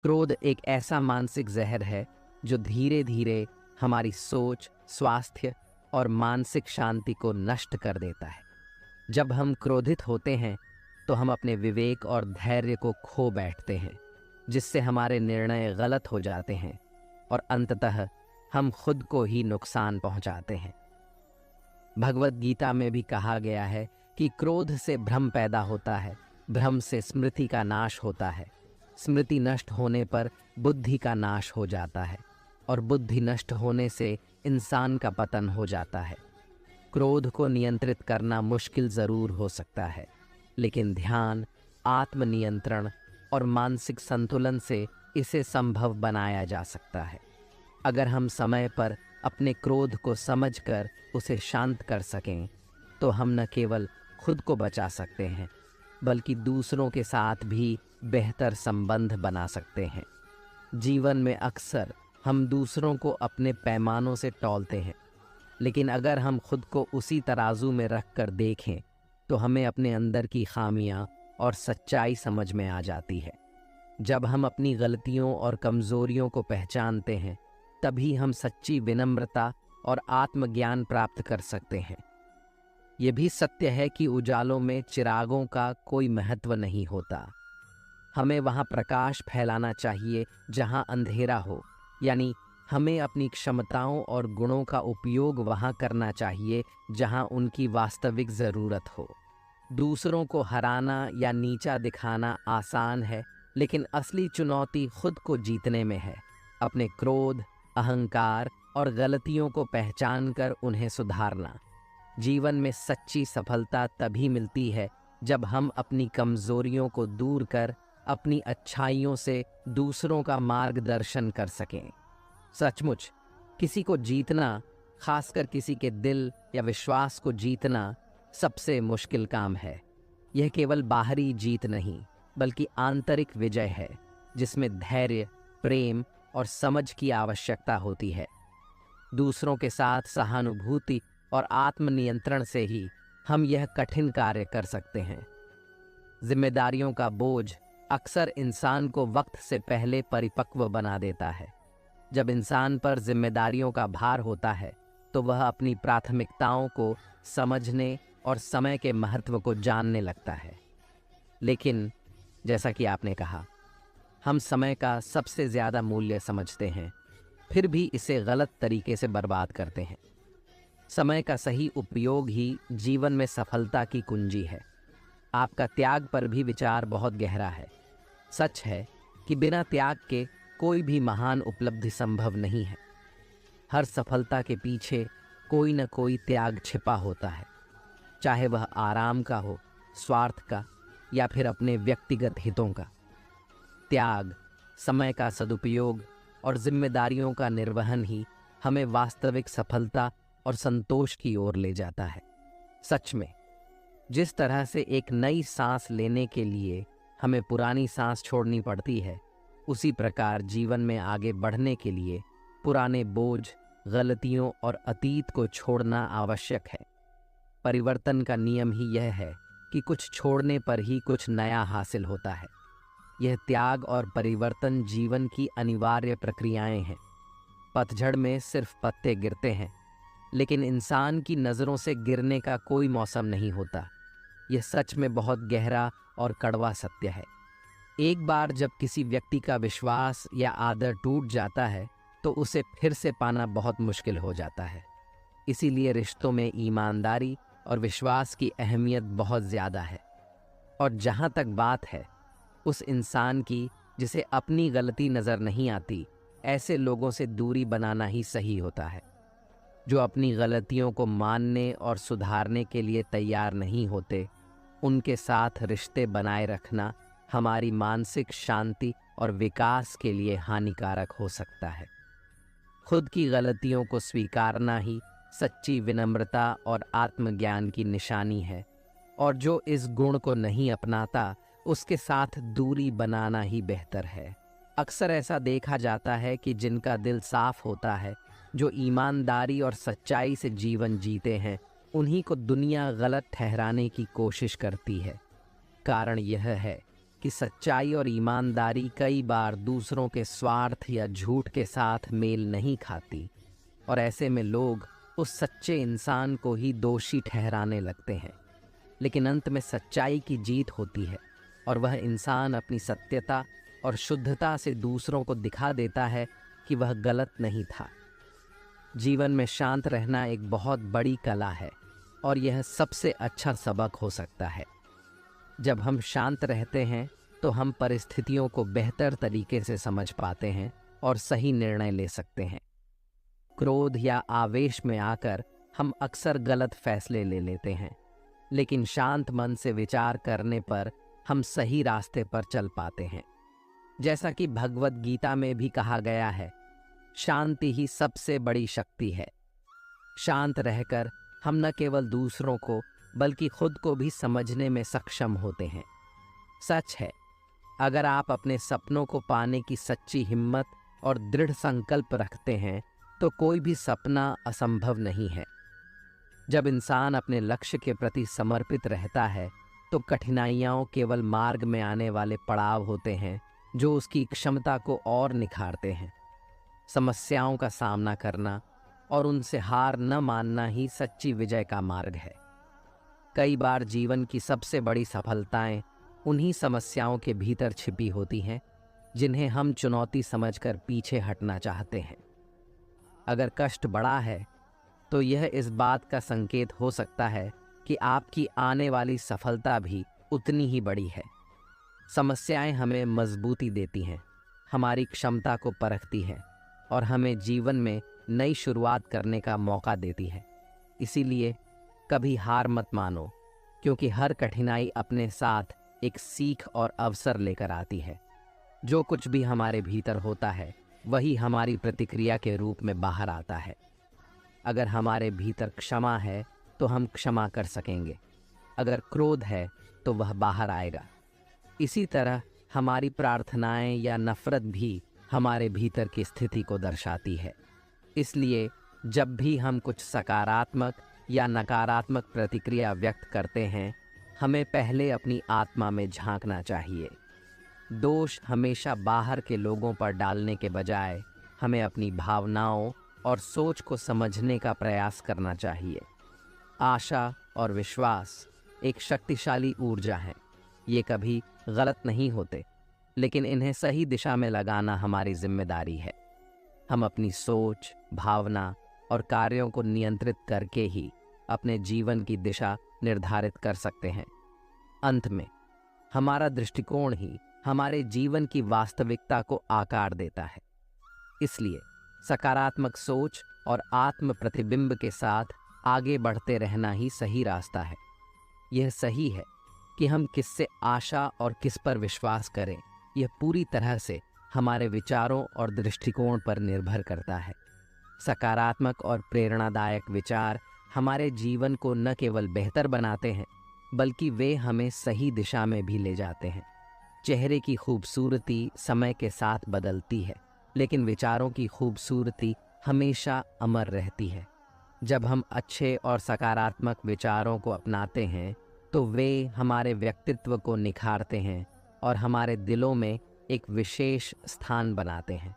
क्रोध एक ऐसा मानसिक जहर है जो धीरे धीरे हमारी सोच, स्वास्थ्य और मानसिक शांति को नष्ट कर देता है। जब हम क्रोधित होते हैं तो हम अपने विवेक और धैर्य को खो बैठते हैं, जिससे हमारे निर्णय गलत हो जाते हैं और अंततः हम खुद को ही नुकसान पहुंचाते हैं। भगवत गीता में भी कहा गया है कि क्रोध से भ्रम पैदा होता है, भ्रम से स्मृति का नाश होता है, स्मृति नष्ट होने पर बुद्धि का नाश हो जाता है और बुद्धि नष्ट होने से इंसान का पतन हो जाता है। क्रोध को नियंत्रित करना मुश्किल ज़रूर हो सकता है, लेकिन ध्यान, आत्मनियंत्रण और मानसिक संतुलन से इसे संभव बनाया जा सकता है। अगर हम समय पर अपने क्रोध को समझकर उसे शांत कर सकें, तो हम न केवल खुद को बचा सकते हैं, बल्कि दूसरों के साथ भी बेहतर संबंध बना सकते हैं। जीवन में अक्सर हम दूसरों को अपने पैमानों से तौलते हैं, लेकिन अगर हम खुद को उसी तराजू में रख कर देखें, तो हमें अपने अंदर की खामियां और सच्चाई समझ में आ जाती है। जब हम अपनी गलतियों और कमज़ोरियों को पहचानते हैं, तभी हम सच्ची विनम्रता और आत्मज्ञान प्राप्त कर सकते हैं। ये भी सत्य है कि उजालों में चिरागों का कोई महत्व नहीं होता। हमें वहाँ प्रकाश फैलाना चाहिए जहाँ अंधेरा हो, यानी हमें अपनी क्षमताओं और गुणों का उपयोग वहाँ करना चाहिए जहाँ उनकी वास्तविक ज़रूरत हो। दूसरों को हराना या नीचा दिखाना आसान है, लेकिन असली चुनौती खुद को जीतने में है। अपने क्रोध, अहंकार और गलतियों को पहचान कर उन्हें सुधारना। जीवन में सच्ची सफलता तभी मिलती है जब हम अपनी कमज़ोरियों को दूर कर अपनी अच्छाइयों से दूसरों का मार्गदर्शन कर सकें। सचमुच किसी को जीतना, खासकर किसी के दिल या विश्वास को जीतना, सबसे मुश्किल काम है। यह केवल बाहरी जीत नहीं, बल्कि आंतरिक विजय है, जिसमें धैर्य, प्रेम और समझ की आवश्यकता होती है। दूसरों के साथ सहानुभूति और आत्मनियंत्रण से ही हम यह कठिन कार्य कर सकते हैं। जिम्मेदारियों का बोझ अक्सर इंसान को वक्त से पहले परिपक्व बना देता है। जब इंसान पर जिम्मेदारियों का भार होता है, तो वह अपनी प्राथमिकताओं को समझने और समय के महत्व को जानने लगता है। लेकिन जैसा कि आपने कहा, हम समय का सबसे ज़्यादा मूल्य समझते हैं, फिर भी इसे गलत तरीके से बर्बाद करते हैं। समय का सही उपयोग ही जीवन में सफलता की कुंजी है। आपका त्याग पर भी विचार बहुत गहरा है। सच है कि बिना त्याग के कोई भी महान उपलब्धि संभव नहीं है। हर सफलता के पीछे कोई न कोई त्याग छिपा होता है, चाहे वह आराम का हो, स्वार्थ का या फिर अपने व्यक्तिगत हितों का। त्याग, समय का सदुपयोग और जिम्मेदारियों का निर्वहन ही हमें वास्तविक सफलता और संतोष की ओर ले जाता है। सच में, जिस तरह से एक नई सांस लेने के लिए हमें पुरानी सांस छोड़नी पड़ती है, उसी प्रकार जीवन में आगे बढ़ने के लिए पुराने बोझ, गलतियों और अतीत को छोड़ना आवश्यक है। परिवर्तन का नियम ही यह है कि कुछ छोड़ने पर ही कुछ नया हासिल होता है। यह त्याग और परिवर्तन जीवन की अनिवार्य प्रक्रियाएं हैं। पतझड़ में सिर्फ पत्ते गिरते हैं, लेकिन इंसान की नज़रों से गिरने का कोई मौसम नहीं होता। यह सच में बहुत गहरा और कड़वा सत्य है। एक बार जब किसी व्यक्ति का विश्वास या आदर टूट जाता है, तो उसे फिर से पाना बहुत मुश्किल हो जाता है। इसीलिए रिश्तों में ईमानदारी और विश्वास की अहमियत बहुत ज़्यादा है। और जहाँ तक बात है उस इंसान की जिसे अपनी गलती नज़र नहीं आती, ऐसे लोगों से दूरी बनाना ही सही होता है। जो अपनी गलतियों को मानने और सुधारने के लिए तैयार नहीं होते, उनके साथ रिश्ते बनाए रखना हमारी मानसिक शांति और विकास के लिए हानिकारक हो सकता है। खुद की गलतियों को स्वीकारना ही सच्ची विनम्रता और आत्मज्ञान की निशानी है, और जो इस गुण को नहीं अपनाता, उसके साथ दूरी बनाना ही बेहतर है। अक्सर ऐसा देखा जाता है कि जिनका दिल साफ होता है, जो ईमानदारी और सच्चाई से जीवन जीते हैं, उन्हीं को दुनिया गलत ठहराने की कोशिश करती है। कारण यह है कि सच्चाई और ईमानदारी कई बार दूसरों के स्वार्थ या झूठ के साथ मेल नहीं खाती, और ऐसे में लोग उस सच्चे इंसान को ही दोषी ठहराने लगते हैं। लेकिन अंत में सच्चाई की जीत होती है और वह इंसान अपनी सत्यता और शुद्धता से दूसरों को दिखा देता है कि वह गलत नहीं था। जीवन में शांत रहना एक बहुत बड़ी कला है और यह सबसे अच्छा सबक हो सकता है। जब हम शांत रहते हैं तो हम परिस्थितियों को बेहतर तरीके से समझ पाते हैं और सही निर्णय ले सकते हैं। क्रोध या आवेश में आकर हम अक्सर गलत फैसले ले लेते हैं, लेकिन शांत मन से विचार करने पर हम सही रास्ते पर चल पाते हैं। जैसा कि भगवद गीता में भी कहा गया है, शांति ही सबसे बड़ी शक्ति है। शांत रहकर हम न केवल दूसरों को बल्कि खुद को भी समझने में सक्षम होते हैं। सच है, अगर आप अपने सपनों को पाने की सच्ची हिम्मत और दृढ़ संकल्प रखते हैं तो कोई भी सपना असंभव नहीं है। जब इंसान अपने लक्ष्य के प्रति समर्पित रहता है तो कठिनाइयाँ केवल मार्ग में आने वाले पड़ाव होते हैं जो उसकी क्षमता को और निखारते हैं। समस्याओं का सामना करना और उनसे हार न मानना ही सच्ची विजय का मार्ग है। कई बार जीवन की सबसे बड़ी सफलताएं उन्हीं समस्याओं के भीतर छिपी होती हैं जिन्हें हम चुनौती समझकर पीछे हटना चाहते हैं। अगर कष्ट बड़ा है तो यह इस बात का संकेत हो सकता है कि आपकी आने वाली सफलता भी उतनी ही बड़ी है। समस्याएं हमें मजबूती देती हैं, हमारी क्षमता को परखती हैं और हमें जीवन में नई शुरुआत करने का मौका देती है। इसीलिए कभी हार मत मानो, क्योंकि हर कठिनाई अपने साथ एक सीख और अवसर लेकर आती है। जो कुछ भी हमारे भीतर होता है वही हमारी प्रतिक्रिया के रूप में बाहर आता है। अगर हमारे भीतर क्षमा है तो हम क्षमा कर सकेंगे, अगर क्रोध है तो वह बाहर आएगा। इसी तरह हमारी प्रार्थनाएं या नफरत भी हमारे भीतर की स्थिति को दर्शाती है। इसलिए जब भी हम कुछ सकारात्मक या नकारात्मक प्रतिक्रिया व्यक्त करते हैं, हमें पहले अपनी आत्मा में झांकना चाहिए। दोष हमेशा बाहर के लोगों पर डालने के बजाय हमें अपनी भावनाओं और सोच को समझने का प्रयास करना चाहिए। आशा और विश्वास एक शक्तिशाली ऊर्जा है। ये कभी गलत नहीं होते, लेकिन इन्हें सही दिशा में लगाना हमारी जिम्मेदारी है। हम अपनी सोच, भावना और कार्यों को नियंत्रित करके ही अपने जीवन की दिशा निर्धारित कर सकते हैं। अंत में हमारा दृष्टिकोण ही हमारे जीवन की वास्तविकता को आकार देता है। इसलिए सकारात्मक सोच और आत्म प्रतिबिंब के साथ आगे बढ़ते रहना ही सही रास्ता है। यह सही है कि हम किससे आशा और किस पर विश्वास करें, यह पूरी तरह से हमारे विचारों और दृष्टिकोण पर निर्भर करता है। सकारात्मक और प्रेरणादायक विचार हमारे जीवन को न केवल बेहतर बनाते हैं, बल्कि वे हमें सही दिशा में भी ले जाते हैं। चेहरे की खूबसूरती समय के साथ बदलती है, लेकिन विचारों की खूबसूरती हमेशा अमर रहती है। जब हम अच्छे और सकारात्मक विचारों को अपनाते हैं तो वे हमारे व्यक्तित्व को निखारते हैं और हमारे दिलों में एक विशेष स्थान बनाते हैं।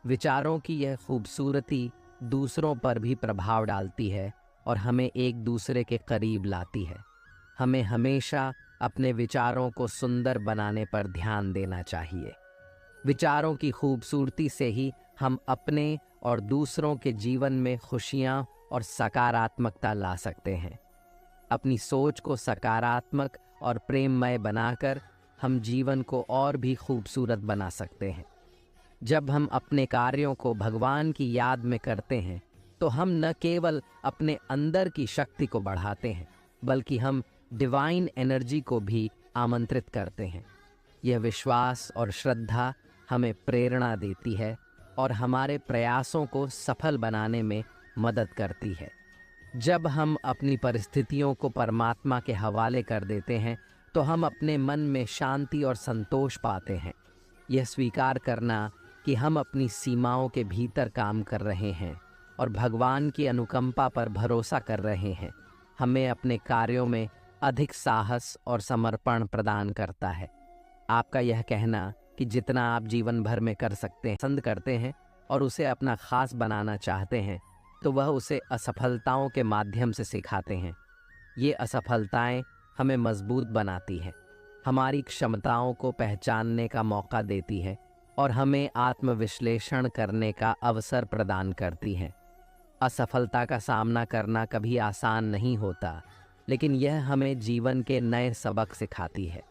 विचारों की यह खूबसूरती दूसरों पर भी प्रभाव डालती है और हमें एक दूसरे के करीब लाती है। हमें हमेशा अपने विचारों को सुंदर बनाने पर ध्यान देना चाहिए। विचारों की खूबसूरती से ही हम अपने और दूसरों के जीवन में खुशियाँ और सकारात्मकता ला सकते हैं। अपनी सोच को सकारात्मक और प्रेममय बनाकर हम जीवन को और भी खूबसूरत बना सकते हैं। जब हम अपने कार्यों को भगवान की याद में करते हैं तो हम न केवल अपने अंदर की शक्ति को बढ़ाते हैं, बल्कि हम डिवाइन एनर्जी को भी आमंत्रित करते हैं। यह विश्वास और श्रद्धा हमें प्रेरणा देती है और हमारे प्रयासों को सफल बनाने में मदद करती है। जब हम अपनी परिस्थितियों को परमात्मा के हवाले कर देते हैं तो हम अपने मन में शांति और संतोष पाते हैं। यह स्वीकार करना कि हम अपनी सीमाओं के भीतर काम कर रहे हैं और भगवान की अनुकंपा पर भरोसा कर रहे हैं, हमें अपने कार्यों में अधिक साहस और समर्पण प्रदान करता है। आपका यह कहना कि जितना आप जीवन भर में कर सकते हैं, पसंद करते हैं और उसे अपना खास बनाना चाहते हैं, तो वह उसे असफलताओं के माध्यम से सिखाते हैं। ये असफलताएं हमें मजबूत बनाती हैं, हमारी क्षमताओं को पहचानने का मौका देती है और हमें आत्मविश्लेषण करने का अवसर प्रदान करती हैं। असफलता का सामना करना कभी आसान नहीं होता, लेकिन यह हमें जीवन के नए सबक सिखाती है।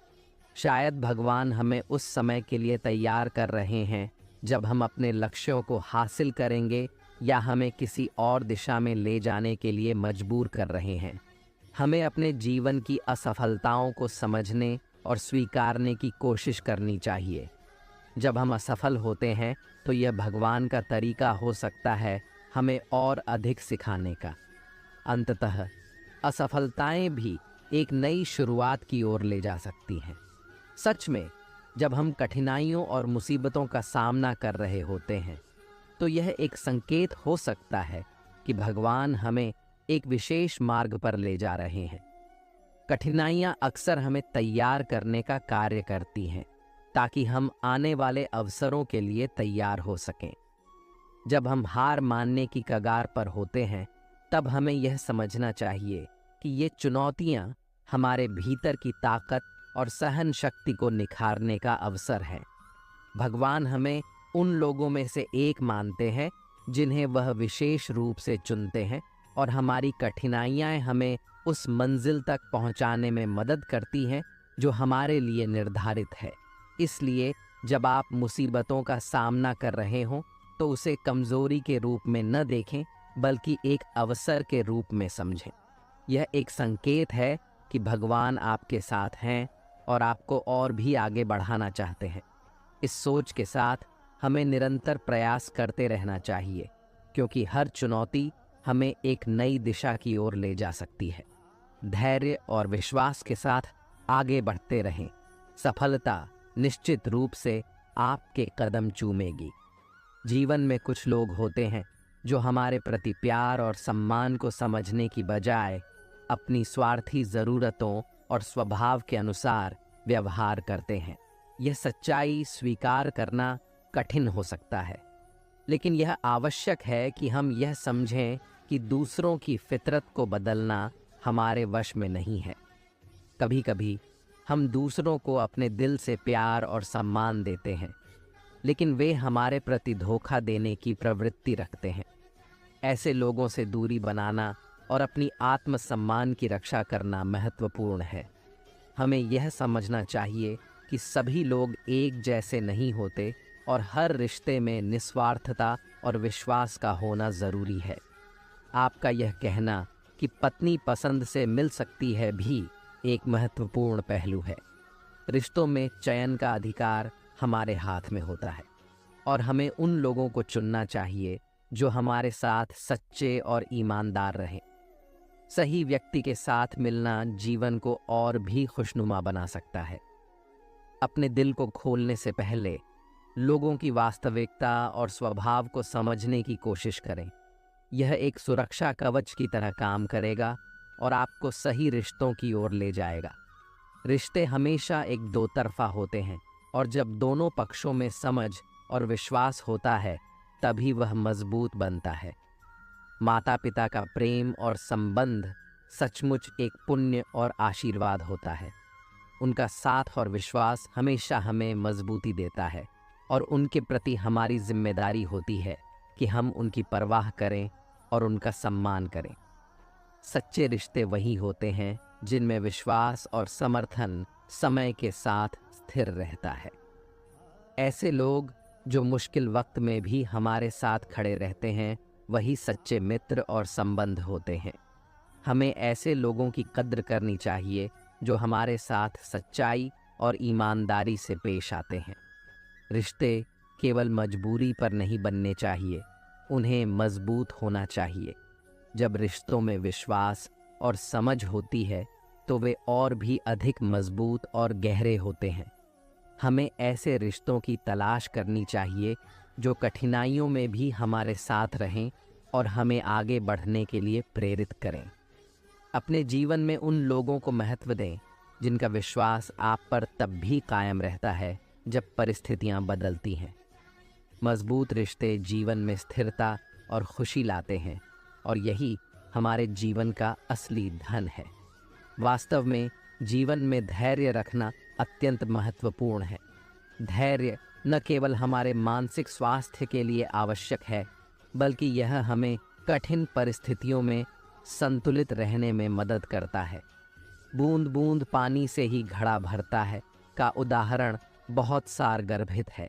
शायद भगवान हमें उस समय के लिए तैयार कर रहे हैं जब हम अपने लक्ष्यों को हासिल करेंगे या हमें किसी और दिशा में ले जाने के लिए मजबूर कर रहे हैं। हमें अपने जीवन की असफलताओं को समझने और स्वीकारने की कोशिश करनी चाहिए। जब हम असफल होते हैं तो यह भगवान का तरीका हो सकता है हमें और अधिक सिखाने का। अंततः असफलताएं भी एक नई शुरुआत की ओर ले जा सकती हैं। सच में, जब हम कठिनाइयों और मुसीबतों का सामना कर रहे होते हैं तो यह एक संकेत हो सकता है कि भगवान हमें एक विशेष मार्ग पर ले जा रहे हैं। कठिनाइयां अक्सर हमें तैयार करने का कार्य करती हैं ताकि हम आने वाले अवसरों के लिए तैयार हो सकें। जब हम हार मानने की कगार पर होते हैं तब हमें यह समझना चाहिए कि ये चुनौतियां हमारे भीतर की ताकत और सहन शक्ति को निखारने का अवसर है। भगवान हमें उन लोगों में से एक मानते हैं जिन्हें वह विशेष रूप से चुनते हैं और हमारी कठिनाइयां हमें उस मंजिल तक पहुंचाने में मदद करती हैं जो हमारे लिए निर्धारित है। इसलिए जब आप मुसीबतों का सामना कर रहे हों तो उसे कमज़ोरी के रूप में न देखें बल्कि एक अवसर के रूप में समझें। यह एक संकेत है कि भगवान आपके साथ हैं और आपको और भी आगे बढ़ाना चाहते हैं। इस सोच के साथ हमें निरंतर प्रयास करते रहना चाहिए, क्योंकि हर चुनौती हमें एक नई दिशा की ओर ले जा सकती है। धैर्य और विश्वास के साथ आगे बढ़ते रहें। सफलता निश्चित रूप से आपके कदम चूमेगी। जीवन में कुछ लोग होते हैं जो हमारे प्रति प्यार और सम्मान को समझने की बजाय अपनी स्वार्थी ज़रूरतों और स्वभाव के अनुसार व्यवहार करते हैं। यह सच्चाई स्वीकार करना कठिन हो सकता है, लेकिन यह आवश्यक है कि हम यह समझें कि दूसरों की फितरत को बदलना हमारे वश में नहीं है। कभी कभी हम दूसरों को अपने दिल से प्यार और सम्मान देते हैं, लेकिन वे हमारे प्रति धोखा देने की प्रवृत्ति रखते हैं। ऐसे लोगों से दूरी बनाना और अपनी आत्मसम्मान की रक्षा करना महत्वपूर्ण है। हमें यह समझना चाहिए कि सभी लोग एक जैसे नहीं होते और हर रिश्ते में निस्वार्थता और विश्वास का होना ज़रूरी है। आपका यह कहना कि पत्नी पसंद से मिल सकती है भी एक महत्वपूर्ण पहलू है। रिश्तों में चयन का अधिकार हमारे हाथ में होता है और हमें उन लोगों को चुनना चाहिए जो हमारे साथ सच्चे और ईमानदार रहें। सही व्यक्ति के साथ मिलना जीवन को और भी खुशनुमा बना सकता है। अपने दिल को खोलने से पहले लोगों की वास्तविकता और स्वभाव को समझने की कोशिश करें। यह एक सुरक्षा कवच की तरह काम करेगा और आपको सही रिश्तों की ओर ले जाएगा। रिश्ते हमेशा एक दो तरफा होते हैं और जब दोनों पक्षों में समझ और विश्वास होता है तभी वह मजबूत बनता है। माता पिता का प्रेम और संबंध सचमुच एक पुण्य और आशीर्वाद होता है। उनका साथ और विश्वास हमेशा हमें मजबूती देता है और उनके प्रति हमारी जिम्मेदारी होती है कि हम उनकी परवाह करें और उनका सम्मान करें। सच्चे रिश्ते वही होते हैं जिनमें विश्वास और समर्थन समय के साथ स्थिर रहता है। ऐसे लोग जो मुश्किल वक्त में भी हमारे साथ खड़े रहते हैं वही सच्चे मित्र और संबंध होते हैं। हमें ऐसे लोगों की कद्र करनी चाहिए जो हमारे साथ सच्चाई और ईमानदारी से पेश आते हैं। रिश्ते केवल मजबूरी पर नहीं बनने चाहिए, उन्हें मजबूत होना चाहिए। जब रिश्तों में विश्वास और समझ होती है तो वे और भी अधिक मजबूत और गहरे होते हैं। हमें ऐसे रिश्तों की तलाश करनी चाहिए जो कठिनाइयों में भी हमारे साथ रहें और हमें आगे बढ़ने के लिए प्रेरित करें। अपने जीवन में उन लोगों को महत्व दें जिनका विश्वास आप पर तब भी कायम रहता है जब परिस्थितियां बदलती हैं। मजबूत रिश्ते जीवन में स्थिरता और खुशी लाते हैं, और यही हमारे जीवन का असली धन है। वास्तव में जीवन में धैर्य रखना अत्यंत महत्वपूर्ण है। धैर्य न केवल हमारे मानसिक स्वास्थ्य के लिए आवश्यक है, बल्कि यह हमें कठिन परिस्थितियों में संतुलित रहने में मदद करता है। बूंद बूंद पानी से ही घड़ा भरता है का उदाहरण बहुत सारगर्भित है।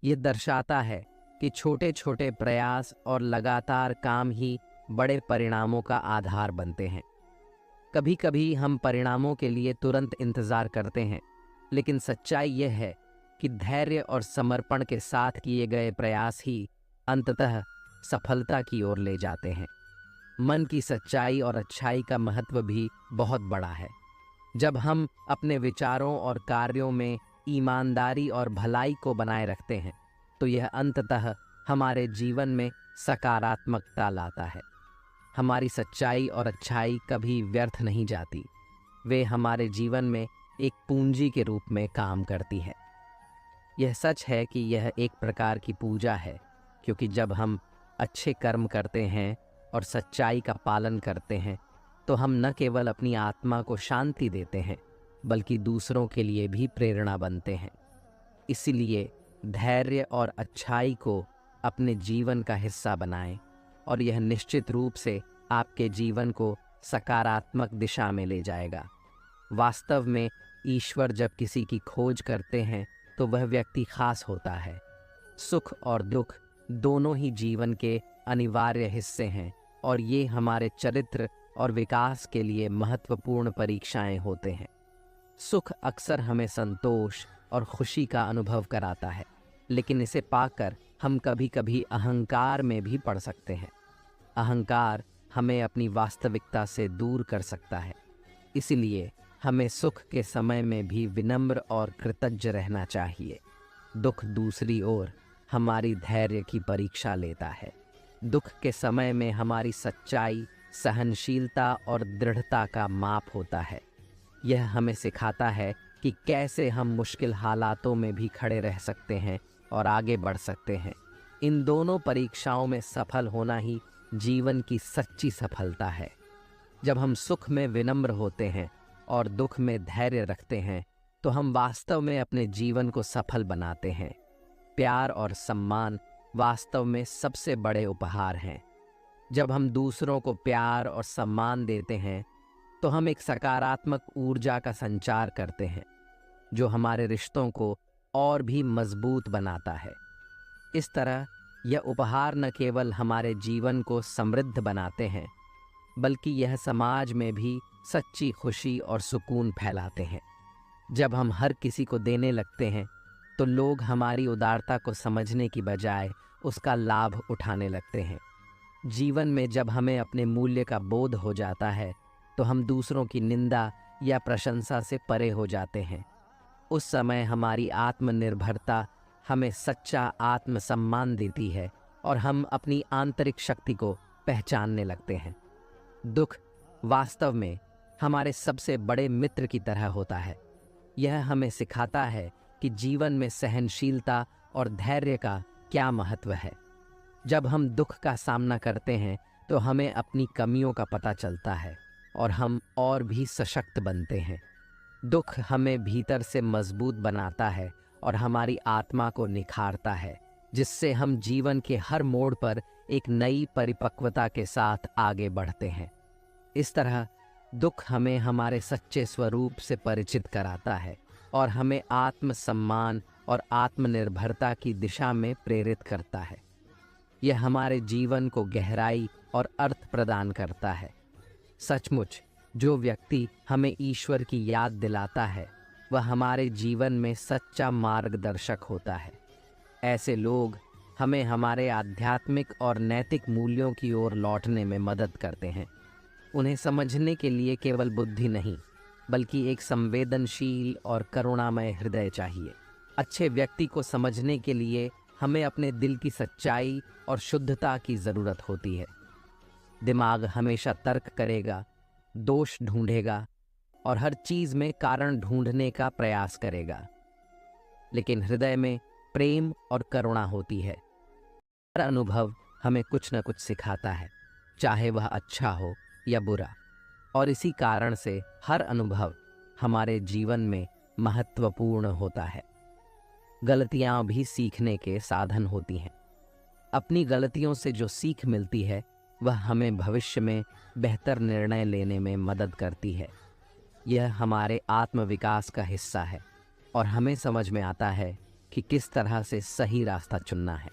ये दर्शाता है कि छोटे छोटे प्रयास और लगातार काम ही बड़े परिणामों का आधार बनते हैं। कभी कभी हम परिणामों के लिए तुरंत इंतजार करते हैं, लेकिन सच्चाई यह है कि धैर्य और समर्पण के साथ किए गए प्रयास ही अंततः सफलता की ओर ले जाते हैं। मन की सच्चाई और अच्छाई का महत्व भी बहुत बड़ा है। जब हम अपने विचारों और कार्यों में ईमानदारी और भलाई को बनाए रखते हैं, तो यह अंततः हमारे जीवन में सकारात्मकता लाता है। हमारी सच्चाई और अच्छाई कभी व्यर्थ नहीं जाती। वे हमारे जीवन में एक पूंजी के रूप में काम करती है। यह सच है कि यह एक प्रकार की पूजा है, क्योंकि जब हम अच्छे कर्म करते हैं और सच्चाई का पालन करते हैं, तो हम न केवल अपनी आत्मा को शांति देते हैं, बल्कि दूसरों के लिए भी प्रेरणा बनते हैं। इसलिए धैर्य और अच्छाई को अपने जीवन का हिस्सा बनाएं, और यह निश्चित रूप से आपके जीवन को सकारात्मक दिशा में ले जाएगा। वास्तव में ईश्वर जब किसी की खोज करते हैं, तो वह व्यक्ति खास होता है। सुख और दुख दोनों ही जीवन के अनिवार्य हिस्से हैं, और ये हमारे चरित्र और विकास के लिए महत्वपूर्ण परीक्षाएं होते हैं। सुख अक्सर हमें संतोष और खुशी का अनुभव कराता है, लेकिन इसे पाकर हम कभी कभी अहंकार में भी पड़ सकते हैं। अहंकार हमें अपनी वास्तविकता से दूर कर सकता है। इसलिए हमें सुख के समय में भी विनम्र और कृतज्ञ रहना चाहिए। दुख दूसरी ओर हमारी धैर्य की परीक्षा लेता है। दुख के समय में हमारी सच्चाई, सहनशीलता और दृढ़ता का माप होता है। यह हमें सिखाता है कि कैसे हम मुश्किल हालातों में भी खड़े रह सकते हैं और आगे बढ़ सकते हैं। इन दोनों परीक्षाओं में सफल होना ही जीवन की सच्ची सफलता है। जब हम सुख में विनम्र होते हैं और दुख में धैर्य रखते हैं, तो हम वास्तव में अपने जीवन को सफल बनाते हैं। प्यार और सम्मान वास्तव में सबसे बड़े उपहार हैं। जब हम दूसरों को प्यार और सम्मान देते हैं, तो हम एक सकारात्मक ऊर्जा का संचार करते हैं, जो हमारे रिश्तों को और भी मजबूत बनाता है। इस तरह यह उपहार न केवल हमारे जीवन को समृद्ध बनाते हैं, बल्कि यह समाज में भी सच्ची खुशी और सुकून फैलाते हैं। जब हम हर किसी को देने लगते हैं, तो लोग हमारी उदारता को समझने की बजाय उसका लाभ उठाने लगते हैं। जीवन में जब हमें अपने मूल्य का बोध हो जाता है, तो हम दूसरों की निंदा या प्रशंसा से परे हो जाते हैं। उस समय हमारी आत्मनिर्भरता हमें सच्चा आत्मसम्मान देती है, और हम अपनी आंतरिक शक्ति को पहचानने लगते हैं। दुख वास्तव में हमारे सबसे बड़े मित्र की तरह होता है। यह हमें सिखाता है कि जीवन में सहनशीलता और धैर्य का क्या महत्व है। जब हम दुख का सामना करते हैं, तो हमें अपनी कमियों का पता चलता है और हम और भी सशक्त बनते हैं। दुख हमें भीतर से मजबूत बनाता है और हमारी आत्मा को निखारता है, जिससे हम जीवन के हर मोड़ पर एक नई परिपक्वता के साथ आगे बढ़ते हैं। इस तरह दुख हमें हमारे सच्चे स्वरूप से परिचित कराता है और हमें आत्मसम्मान और आत्मनिर्भरता की दिशा में प्रेरित करता है। यह हमारे जीवन को गहराई और अर्थ प्रदान करता है। सचमुच जो व्यक्ति हमें ईश्वर की याद दिलाता है, वह हमारे जीवन में सच्चा मार्गदर्शक होता है। ऐसे लोग हमें हमारे आध्यात्मिक और नैतिक मूल्यों की ओर लौटने में मदद करते हैं। उन्हें समझने के लिए केवल बुद्धि नहीं, बल्कि एक संवेदनशील और करुणामय हृदय चाहिए। अच्छे व्यक्ति को समझने के लिए हमें अपने दिल की सच्चाई और शुद्धता की ज़रूरत होती है। दिमाग हमेशा तर्क करेगा, दोष ढूंढेगा और हर चीज में कारण ढूंढने का प्रयास करेगा। लेकिन हृदय में प्रेम और करुणा होती है। हर अनुभव हमें कुछ न कुछ सिखाता है, चाहे वह अच्छा हो या बुरा, और इसी कारण से हर अनुभव हमारे जीवन में महत्वपूर्ण होता है। गलतियां भी सीखने के साधन होती हैं। अपनी गलतियों से जो सीख मिलती है वह हमें भविष्य में बेहतर निर्णय लेने में मदद करती है। यह हमारे आत्मविकास का हिस्सा है और हमें समझ में आता है कि किस तरह से सही रास्ता चुनना है।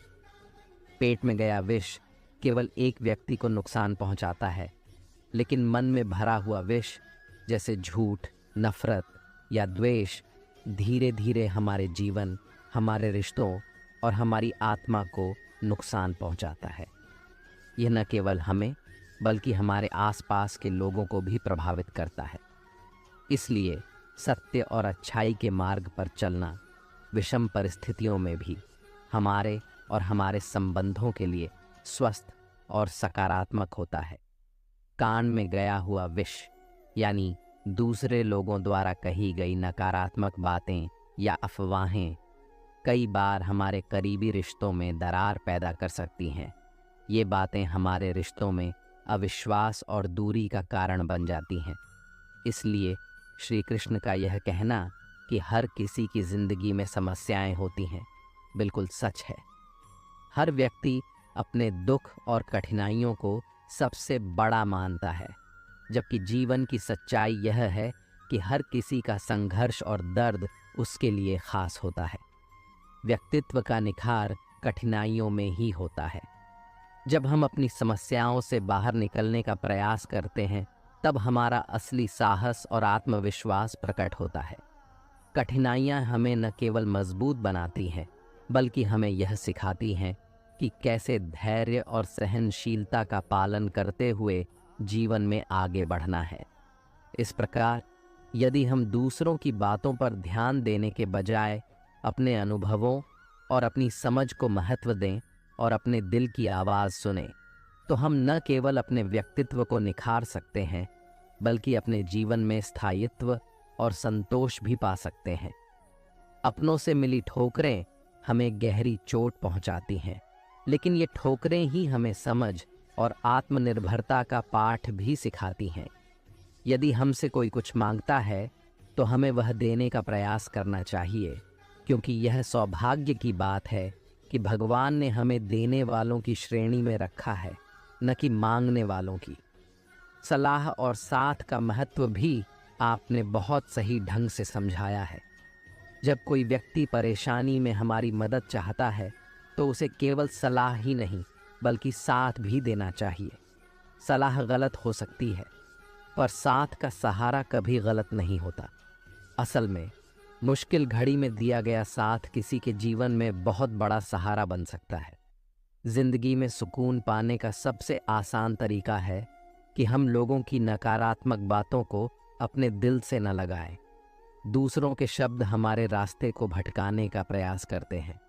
पेट में गया विष केवल एक व्यक्ति को नुकसान पहुंचाता है, लेकिन मन में भरा हुआ विष जैसे झूठ, नफरत या द्वेष धीरे धीरे हमारे जीवन, हमारे रिश्तों और हमारी आत्मा को नुकसान पहुंचाता है। यह न केवल हमें बल्कि हमारे आसपास के लोगों को भी प्रभावित करता है। इसलिए सत्य और अच्छाई के मार्ग पर चलना विषम परिस्थितियों में भी हमारे और हमारे संबंधों के लिए स्वस्थ और सकारात्मक होता है। कान में गया हुआ विष यानी दूसरे लोगों द्वारा कही गई नकारात्मक बातें या अफवाहें कई बार हमारे करीबी रिश्तों में दरार पैदा कर सकती हैं। ये बातें हमारे रिश्तों में अविश्वास और दूरी का कारण बन जाती हैं। इसलिए श्री कृष्ण का यह कहना कि हर किसी की जिंदगी में समस्याएं होती हैं, बिल्कुल सच है। हर व्यक्ति अपने दुख और कठिनाइयों को सबसे बड़ा मानता है, जबकि जीवन की सच्चाई यह है कि हर किसी का संघर्ष और दर्द उसके लिए खास होता है। व्यक्तित्व का निखार कठिनाइयों में ही होता है। जब हम अपनी समस्याओं से बाहर निकलने का प्रयास करते हैं, तब हमारा असली साहस और आत्मविश्वास प्रकट होता है। कठिनाइयां हमें न केवल मजबूत बनाती हैं, बल्कि हमें यह सिखाती हैं कि कैसे धैर्य और सहनशीलता का पालन करते हुए जीवन में आगे बढ़ना है। इस प्रकार यदि हम दूसरों की बातों पर ध्यान देने के बजाय अपने अनुभवों और अपनी समझ को महत्व दें और अपने दिल की आवाज़ सुनें, तो हम न केवल अपने व्यक्तित्व को निखार सकते हैं, बल्कि अपने जीवन में स्थायित्व और संतोष भी पा सकते हैं। अपनों से मिली ठोकरें हमें गहरी चोट पहुंचाती हैं, लेकिन ये ठोकरें ही हमें समझ और आत्मनिर्भरता का पाठ भी सिखाती हैं। यदि हमसे कोई कुछ मांगता है तो हमें वह देने का प्रयास करना चाहिए, क्योंकि यह सौभाग्य की बात है कि भगवान ने हमें देने वालों की श्रेणी में रखा है, न कि मांगने वालों की। सलाह और साथ का महत्व भी आपने बहुत सही ढंग से समझाया है। जब कोई व्यक्ति परेशानी में हमारी मदद चाहता है तो उसे केवल सलाह ही नहीं बल्कि साथ भी देना चाहिए। सलाह गलत हो सकती है, पर साथ का सहारा कभी गलत नहीं होता। असल में मुश्किल घड़ी में दिया गया साथ किसी के जीवन में बहुत बड़ा सहारा बन सकता है। जिंदगी में सुकून पाने का सबसे आसान तरीका है कि हम लोगों की नकारात्मक बातों को अपने दिल से न लगाएं। दूसरों के शब्द हमारे रास्ते को भटकाने का प्रयास करते हैं,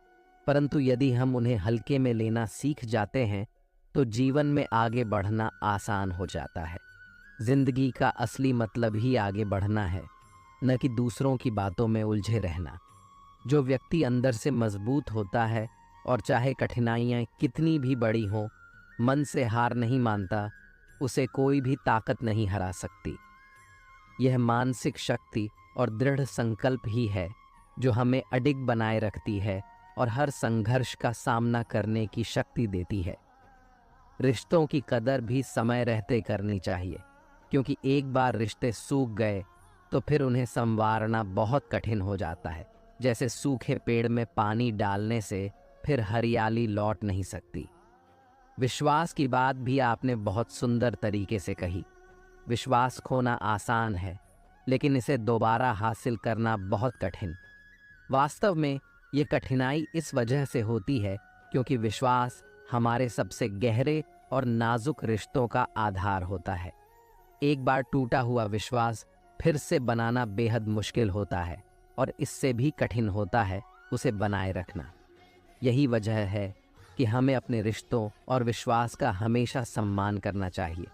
परंतु यदि हम उन्हें हल्के में लेना सीख जाते हैं तो जीवन में आगे बढ़ना आसान हो जाता है। जिंदगी का असली मतलब ही आगे बढ़ना है, न कि दूसरों की बातों में उलझे रहना। जो व्यक्ति अंदर से मजबूत होता है और चाहे कठिनाइयाँ कितनी भी बड़ी हों, मन से हार नहीं मानता, उसे कोई भी ताकत नहीं हरा सकती। यह मानसिक शक्ति और दृढ़ संकल्प ही है जो हमें अडिग बनाए रखती है और हर संघर्ष का सामना करने की शक्ति देती है। रिश्तों की कदर भी समय रहते करनी चाहिए, क्योंकि एक बार रिश्ते सूख गए तो फिर उन्हें संवारना बहुत कठिन हो जाता है। जैसे सूखे पेड़ में पानी डालने से फिर हरियाली लौट नहीं सकती। विश्वास की बात भी आपने बहुत सुंदर तरीके से कही। विश्वास खोना आसान है, लेकिन इसे दोबारा हासिल करना बहुत कठिन। वास्तव में ये कठिनाई इस वजह से होती है क्योंकि विश्वास हमारे सबसे गहरे और नाजुक रिश्तों का आधार होता है। एक बार टूटा हुआ विश्वास फिर से बनाना बेहद मुश्किल होता है और इससे भी कठिन होता है उसे बनाए रखना। यही वजह है कि हमें अपने रिश्तों और विश्वास का हमेशा सम्मान करना चाहिए।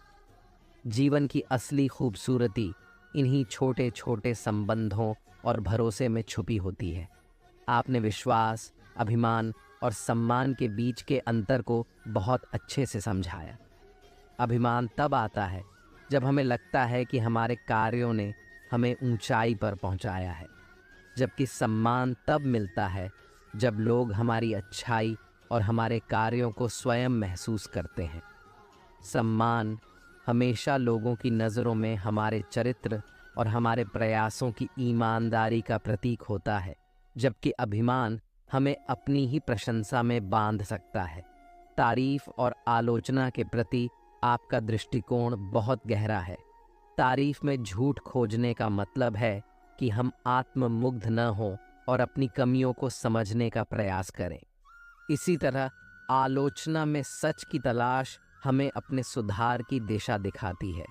जीवन की असली खूबसूरती इन्हीं छोटे छोटे संबंधों और भरोसे में छुपी होती है। आपने विश्वास, अभिमान और सम्मान के बीच के अंतर को बहुत अच्छे से समझाया। अभिमान तब आता है जब हमें लगता है कि हमारे कार्यों ने हमें ऊंचाई पर पहुंचाया है, जबकि सम्मान तब मिलता है जब लोग हमारी अच्छाई और हमारे कार्यों को स्वयं महसूस करते हैं। सम्मान हमेशा लोगों की नज़रों में हमारे चरित्र और हमारे प्रयासों की ईमानदारी का प्रतीक होता है, जबकि अभिमान हमें अपनी ही प्रशंसा में बांध सकता है। तारीफ और आलोचना के प्रति आपका दृष्टिकोण बहुत गहरा है। तारीफ में झूठ खोजने का मतलब है कि हम आत्ममुग्ध न हों और अपनी कमियों को समझने का प्रयास करें। इसी तरह आलोचना में सच की तलाश हमें अपने सुधार की दिशा दिखाती है।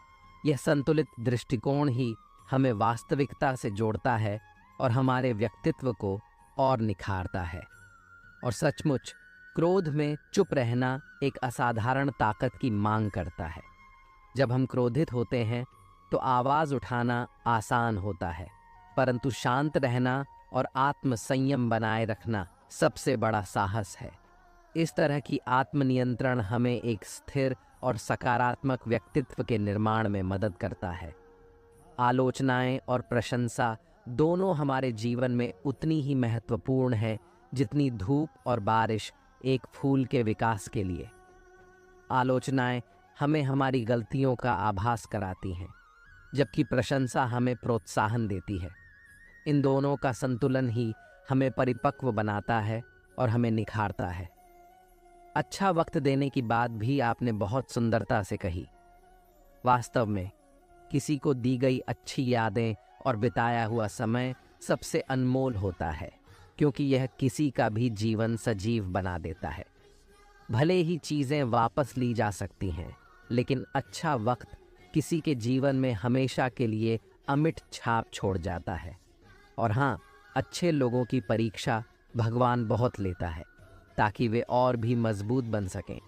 यह संतुलित दृष्टिकोण ही हमें वास्तविकता से जोड़ता है और हमारे व्यक्तित्व को और निखारता है। और सचमुच क्रोध में चुप रहना एक असाधारण ताकत की मांग करता है। जब हम क्रोधित होते हैं तो आवाज़ उठाना आसान होता है, परंतु शांत रहना और आत्मसंयम बनाए रखना सबसे बड़ा साहस है। इस तरह की आत्मनियंत्रण हमें एक स्थिर और सकारात्मक व्यक्तित्व के निर्माण में मदद करता है। आलोचनाएं और प्रशंसा दोनों हमारे जीवन में उतनी ही महत्वपूर्ण है जितनी धूप और बारिश एक फूल के विकास के लिए। आलोचनाएं हमें हमारी गलतियों का आभास कराती हैं, जबकि प्रशंसा हमें प्रोत्साहन देती है। इन दोनों का संतुलन ही हमें परिपक्व बनाता है और हमें निखारता है। अच्छा वक्त देने की बात भी आपने बहुत सुंदरता से कही। वास्तव में किसी को दी गई अच्छी यादें और बिताया हुआ समय सबसे अनमोल होता है, क्योंकि यह किसी का भी जीवन सजीव बना देता है। भले ही चीज़ें वापस ली जा सकती हैं, लेकिन अच्छा वक्त किसी के जीवन में हमेशा के लिए अमिट छाप छोड़ जाता है। और हाँ, अच्छे लोगों की परीक्षा भगवान बहुत लेता है ताकि वे और भी मजबूत बन सकें।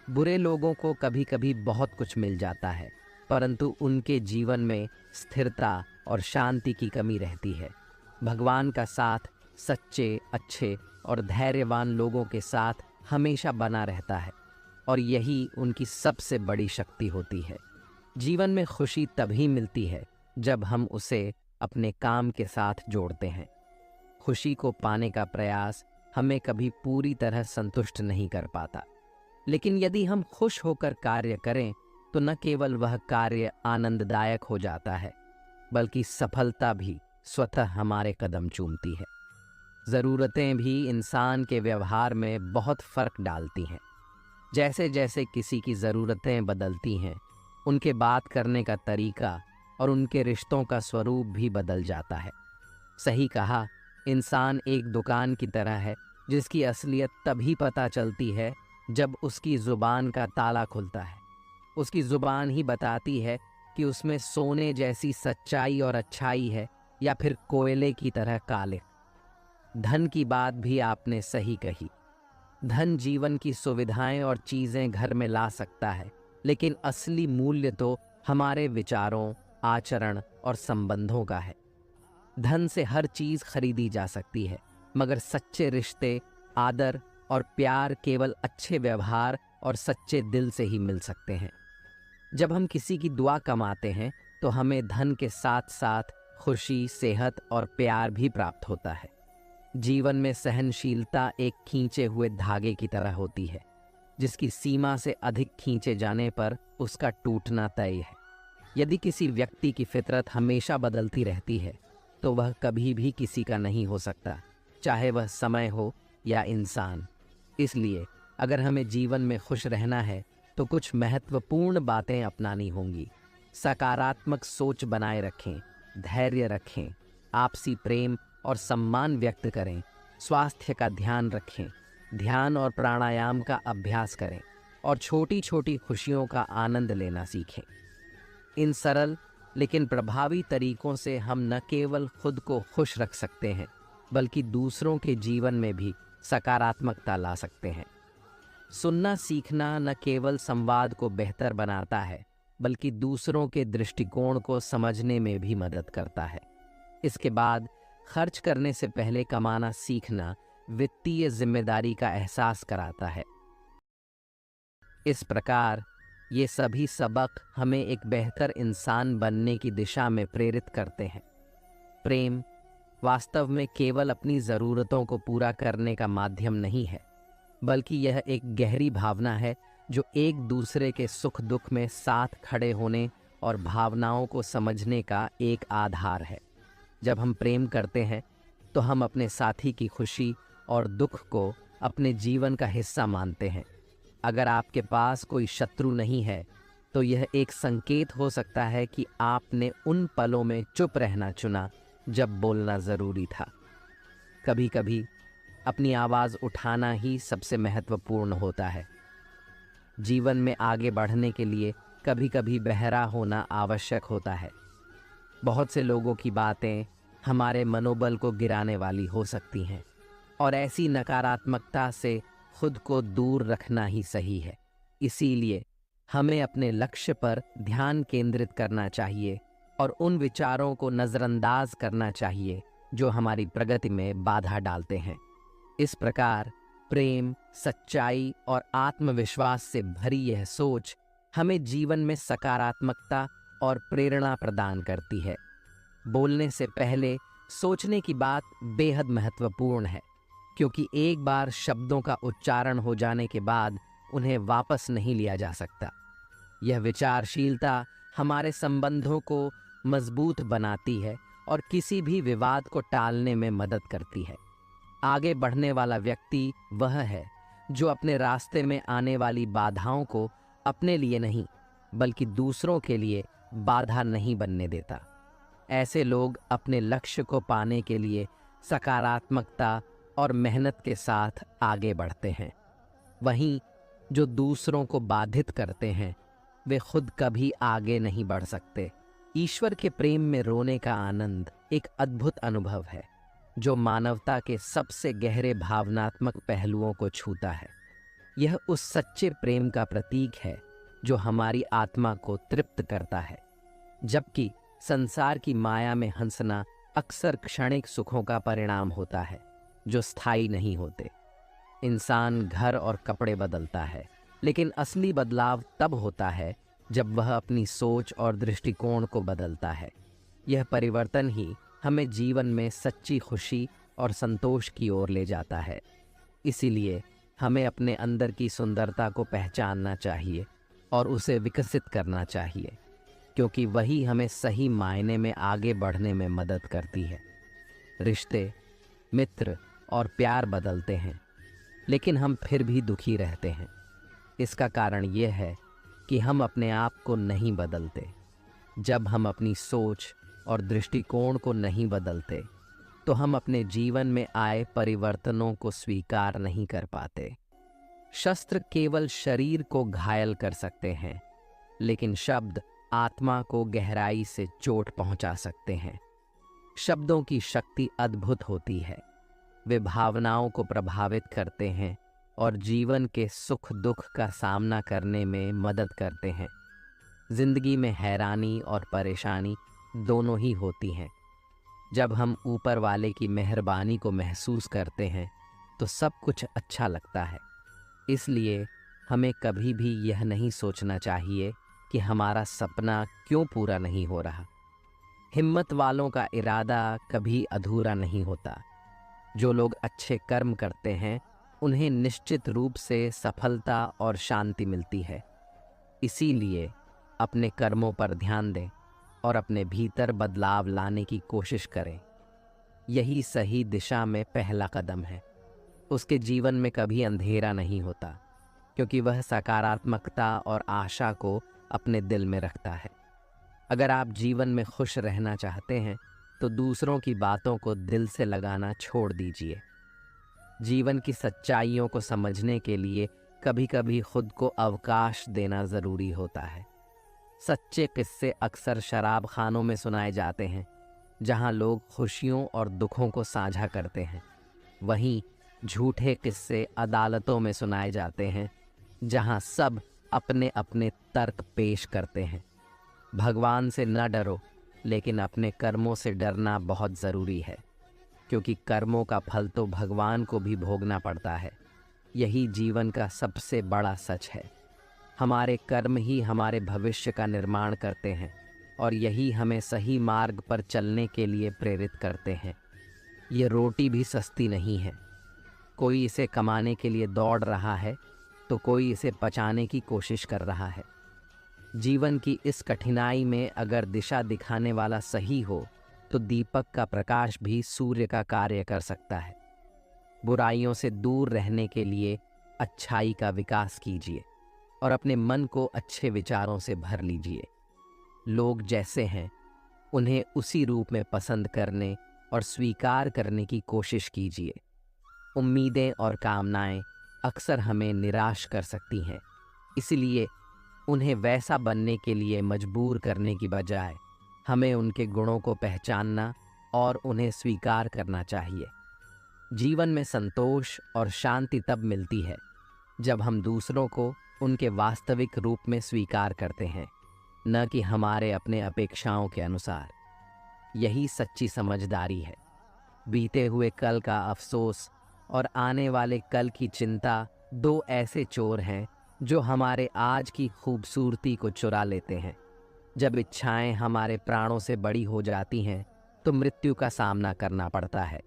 बुरे लोगों को कभी कभी बहुत कुछ मिल जाता है, परंतु उनके जीवन में स्थिरता और शांति की कमी रहती है। भगवान का साथ सच्चे, अच्छे और धैर्यवान लोगों के साथ हमेशा बना रहता है, और यही उनकी सबसे बड़ी शक्ति होती है। जीवन में खुशी तभी मिलती है जब हम उसे अपने काम के साथ जोड़ते हैं। खुशी को पाने का प्रयास हमें कभी पूरी तरह संतुष्ट नहीं कर पाता, लेकिन यदि हम खुश होकर कार्य करें तो न केवल वह कार्य आनंददायक हो जाता है, बल्कि सफलता भी स्वतः हमारे कदम चूमती है। ज़रूरतें भी इंसान के व्यवहार में बहुत फ़र्क डालती हैं। जैसे जैसे किसी की ज़रूरतें बदलती हैं, उनके बात करने का तरीका और उनके रिश्तों का स्वरूप भी बदल जाता है। सही कहा, इंसान एक दुकान की तरह है जिसकी असलियत तभी पता चलती है जब उसकी ज़ुबान का ताला खुलता है। उसकी ज़ुबान ही बताती है कि उसमें सोने जैसी सच्चाई और अच्छाई है या फिर कोयले की तरह काले। धन की बात भी आपने सही कही। धन जीवन की सुविधाएं और चीज़ें घर में ला सकता है, लेकिन असली मूल्य तो हमारे विचारों, आचरण और संबंधों का है। धन से हर चीज़ खरीदी जा सकती है, मगर सच्चे रिश्ते, आदर और प्यार केवल अच्छे व्यवहार और सच्चे दिल से ही मिल सकते हैं। जब हम किसी की दुआ कमाते हैं तो हमें धन के साथ साथ खुशी, सेहत और प्यार भी प्राप्त होता है। जीवन में सहनशीलता एक खींचे हुए धागे की तरह होती है, जिसकी सीमा से अधिक खींचे जाने पर उसका टूटना तय है। यदि किसी व्यक्ति की फितरत हमेशा बदलती रहती है तो वह कभी भी किसी का नहीं हो सकता, चाहे वह समय हो या इंसान। इसलिए अगर हमें जीवन में खुश रहना है तो कुछ महत्वपूर्ण बातें अपनानी होंगी। सकारात्मक सोच बनाए रखें, धैर्य रखें, आपसी प्रेम और सम्मान व्यक्त करें, स्वास्थ्य का ध्यान रखें, ध्यान और प्राणायाम का अभ्यास करें और छोटी छोटी खुशियों का आनंद लेना सीखें। इन सरल लेकिन प्रभावी तरीकों से हम न केवल खुद को खुश रख सकते हैं, बल्कि दूसरों के जीवन में भी सकारात्मकता ला सकते हैं। सुनना सीखना न केवल संवाद को बेहतर बनाता है, बल्कि दूसरों के दृष्टिकोण को समझने में भी मदद करता है। इसके बाद खर्च करने से पहले कमाना सीखना वित्तीय जिम्मेदारी का एहसास कराता है। इस प्रकार ये सभी सबक हमें एक बेहतर इंसान बनने की दिशा में प्रेरित करते हैं। प्रेम वास्तव में केवल अपनी ज़रूरतों को पूरा करने का माध्यम नहीं है, बल्कि यह एक गहरी भावना है जो एक दूसरे के सुख दुख में साथ खड़े होने और भावनाओं को समझने का एक आधार है। जब हम प्रेम करते हैं तो हम अपने साथी की खुशी और दुख को अपने जीवन का हिस्सा मानते हैं। अगर आपके पास कोई शत्रु नहीं है तो यह एक संकेत हो सकता है कि आपने उन पलों में चुप रहना चुना जब बोलना ज़रूरी था। कभी कभी अपनी आवाज़ उठाना ही सबसे महत्वपूर्ण होता है। जीवन में आगे बढ़ने के लिए कभी कभी बहरा होना आवश्यक होता है। बहुत से लोगों की बातें हमारे मनोबल को गिराने वाली हो सकती हैं, और ऐसी नकारात्मकता से खुद को दूर रखना ही सही है। इसीलिए हमें अपने लक्ष्य पर ध्यान केंद्रित करना चाहिए और उन विचारों को नज़रअंदाज करना चाहिए जो हमारी प्रगति में बाधा डालते हैं। इस प्रकार प्रेम, सच्चाई और आत्मविश्वास से भरी यह सोच हमें जीवन में सकारात्मकता और प्रेरणा प्रदान करती है। बोलने से पहले सोचने की बात बेहद महत्वपूर्ण है, क्योंकि एक बार शब्दों का उच्चारण हो जाने के बाद उन्हें वापस नहीं लिया जा सकता। यह विचारशीलता हमारे संबंधों को मजबूत बनाती है और किसी भी विवाद को टालने में मदद करती है। आगे बढ़ने वाला व्यक्ति वह है जो अपने रास्ते में आने वाली बाधाओं को अपने लिए नहीं बल्कि दूसरों के लिए बाधा नहीं बनने देता। ऐसे लोग अपने लक्ष्य को पाने के लिए सकारात्मकता और मेहनत के साथ आगे बढ़ते हैं। वहीं जो दूसरों को बाधित करते हैं वे खुद कभी आगे नहीं बढ़ सकते। ईश्वर के प्रेम में रोने का आनंद एक अद्भुत अनुभव है जो मानवता के सबसे गहरे भावनात्मक पहलुओं को छूता है। यह उस सच्चे प्रेम का प्रतीक है जो हमारी आत्मा को तृप्त करता है, जबकि संसार की माया में हंसना अक्सर क्षणिक सुखों का परिणाम होता है जो स्थायी नहीं होते। इंसान घर और कपड़े बदलता है, लेकिन असली बदलाव तब होता है जब वह अपनी सोच और दृष्टिकोण को बदलता है। यह परिवर्तन ही हमें जीवन में सच्ची खुशी और संतोष की ओर ले जाता है। इसीलिए हमें अपने अंदर की सुंदरता को पहचानना चाहिए और उसे विकसित करना चाहिए, क्योंकि वही हमें सही मायने में आगे बढ़ने में मदद करती है। रिश्ते, मित्र और प्यार बदलते हैं, लेकिन हम फिर भी दुखी रहते हैं। इसका कारण यह है कि हम अपने आप को नहीं बदलते। जब हम अपनी सोच और दृष्टिकोण को नहीं बदलते तो हम अपने जीवन में आए परिवर्तनों को स्वीकार नहीं कर पाते। शस्त्र केवल शरीर को घायल कर सकते हैं, लेकिन शब्द आत्मा को गहराई से चोट पहुंचा सकते हैं। शब्दों की शक्ति अद्भुत होती है। वे भावनाओं को प्रभावित करते हैं और जीवन के सुख दुख का सामना करने में मदद करते हैं। जिंदगी में हैरानी और परेशानी दोनों ही होती हैं। जब हम ऊपर वाले की मेहरबानी को महसूस करते हैं तो सब कुछ अच्छा लगता है। इसलिए हमें कभी भी यह नहीं सोचना चाहिए कि हमारा सपना क्यों पूरा नहीं हो रहा। हिम्मत वालों का इरादा कभी अधूरा नहीं होता। जो लोग अच्छे कर्म करते हैं उन्हें निश्चित रूप से सफलता और शांति मिलती है। इसीलिए अपने कर्मों पर ध्यान दें और अपने भीतर बदलाव लाने की कोशिश करें। यही सही दिशा में पहला कदम है। उसके जीवन में कभी अंधेरा नहीं होता, क्योंकि वह सकारात्मकता और आशा को अपने दिल में रखता है। अगर आप जीवन में खुश रहना चाहते हैं तो दूसरों की बातों को दिल से लगाना छोड़ दीजिए। जीवन की सच्चाइयों को समझने के लिए कभी कभी खुद को अवकाश देना ज़रूरी होता है। सच्चे किस्से अक्सर शराब खानों में सुनाए जाते हैं, जहां लोग खुशियों और दुखों को साझा करते हैं। वहीं झूठे किस्से अदालतों में सुनाए जाते हैं, जहां सब अपने अपने तर्क पेश करते हैं। भगवान से न डरो, लेकिन अपने कर्मों से डरना बहुत ज़रूरी है, क्योंकि कर्मों का फल तो भगवान को भी भोगना पड़ता है। यही जीवन का सबसे बड़ा सच है। हमारे कर्म ही हमारे भविष्य का निर्माण करते हैं और यही हमें सही मार्ग पर चलने के लिए प्रेरित करते हैं। ये रोटी भी सस्ती नहीं है। कोई इसे कमाने के लिए दौड़ रहा है तो कोई इसे पचाने की कोशिश कर रहा है। जीवन की इस कठिनाई में अगर दिशा दिखाने वाला सही हो तो दीपक का प्रकाश भी सूर्य का कार्य कर सकता है। बुराइयों से दूर रहने के लिए अच्छाई का विकास कीजिए और अपने मन को अच्छे विचारों से भर लीजिए। लोग जैसे हैं उन्हें उसी रूप में पसंद करने और स्वीकार करने की कोशिश कीजिए। उम्मीदें और कामनाएं अक्सर हमें निराश कर सकती हैं, इसलिए उन्हें वैसा बनने के लिए मजबूर करने की बजाय हमें उनके गुणों को पहचानना और उन्हें स्वीकार करना चाहिए। जीवन में संतोष और शांति तब मिलती है जब हम दूसरों को उनके वास्तविक रूप में स्वीकार करते हैं, न कि हमारे अपने अपेक्षाओं के अनुसार। यही सच्ची समझदारी है। बीते हुए कल का अफसोस और आने वाले कल की चिंता दो ऐसे चोर हैं जो हमारे आज की खूबसूरती को चुरा लेते हैं। जब इच्छाएं हमारे प्राणों से बड़ी हो जाती हैं तो मृत्यु का सामना करना पड़ता है,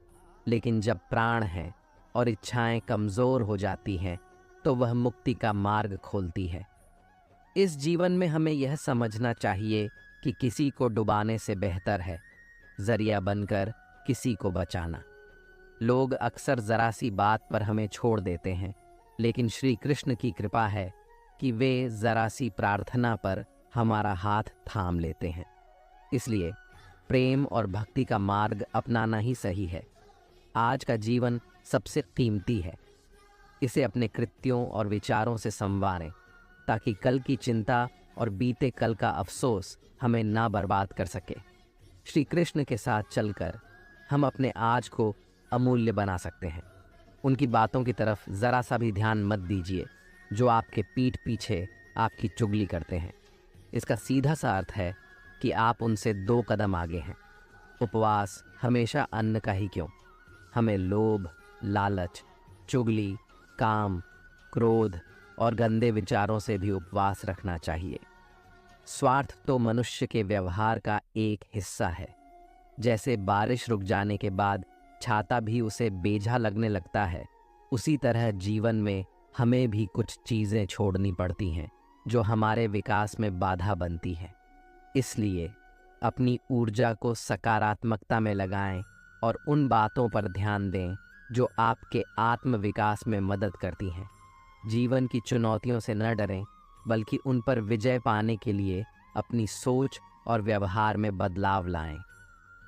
लेकिन जब प्राण हैं और इच्छाएं कमज़ोर हो जाती हैं तो वह मुक्ति का मार्ग खोलती है। इस जीवन में हमें यह समझना चाहिए कि किसी को डुबाने से बेहतर है जरिया बनकर किसी को बचाना। लोग अक्सर ज़रा सी बात पर हमें छोड़ देते हैं, लेकिन श्री कृष्ण की कृपा है कि वे ज़रा सी प्रार्थना पर हमारा हाथ थाम लेते हैं। इसलिए प्रेम और भक्ति का मार्ग अपनाना ही सही है। आज का जीवन सबसे कीमती है। इसे अपने कृत्यों और विचारों से संवारें ताकि कल की चिंता और बीते कल का अफसोस हमें ना बर्बाद कर सके। श्री कृष्ण के साथ चलकर हम अपने आज को अमूल्य बना सकते हैं। उनकी बातों की तरफ ज़रा सा भी ध्यान मत दीजिए जो आपके पीठ पीछे आपकी चुगली करते हैं। इसका सीधा सा अर्थ है कि आप उनसे 2 कदम आगे हैं। उपवास हमेशा अन्न का ही क्यों, हमें लोभ, लालच, चुगली, काम, क्रोध और गंदे विचारों से भी उपवास रखना चाहिए। स्वार्थ तो मनुष्य के व्यवहार का एक हिस्सा है। जैसे बारिश रुक जाने के बाद छाता भी उसे बेझा लगने लगता है, उसी तरह जीवन में हमें भी कुछ चीज़ें छोड़नी पड़ती हैं जो हमारे विकास में बाधा बनती हैं। इसलिए अपनी ऊर्जा को सकारात्मकता में लगाएं और उन बातों पर ध्यान दें जो आपके आत्म विकास में मदद करती हैं। जीवन की चुनौतियों से न डरें, बल्कि उन पर विजय पाने के लिए अपनी सोच और व्यवहार में बदलाव लाएं।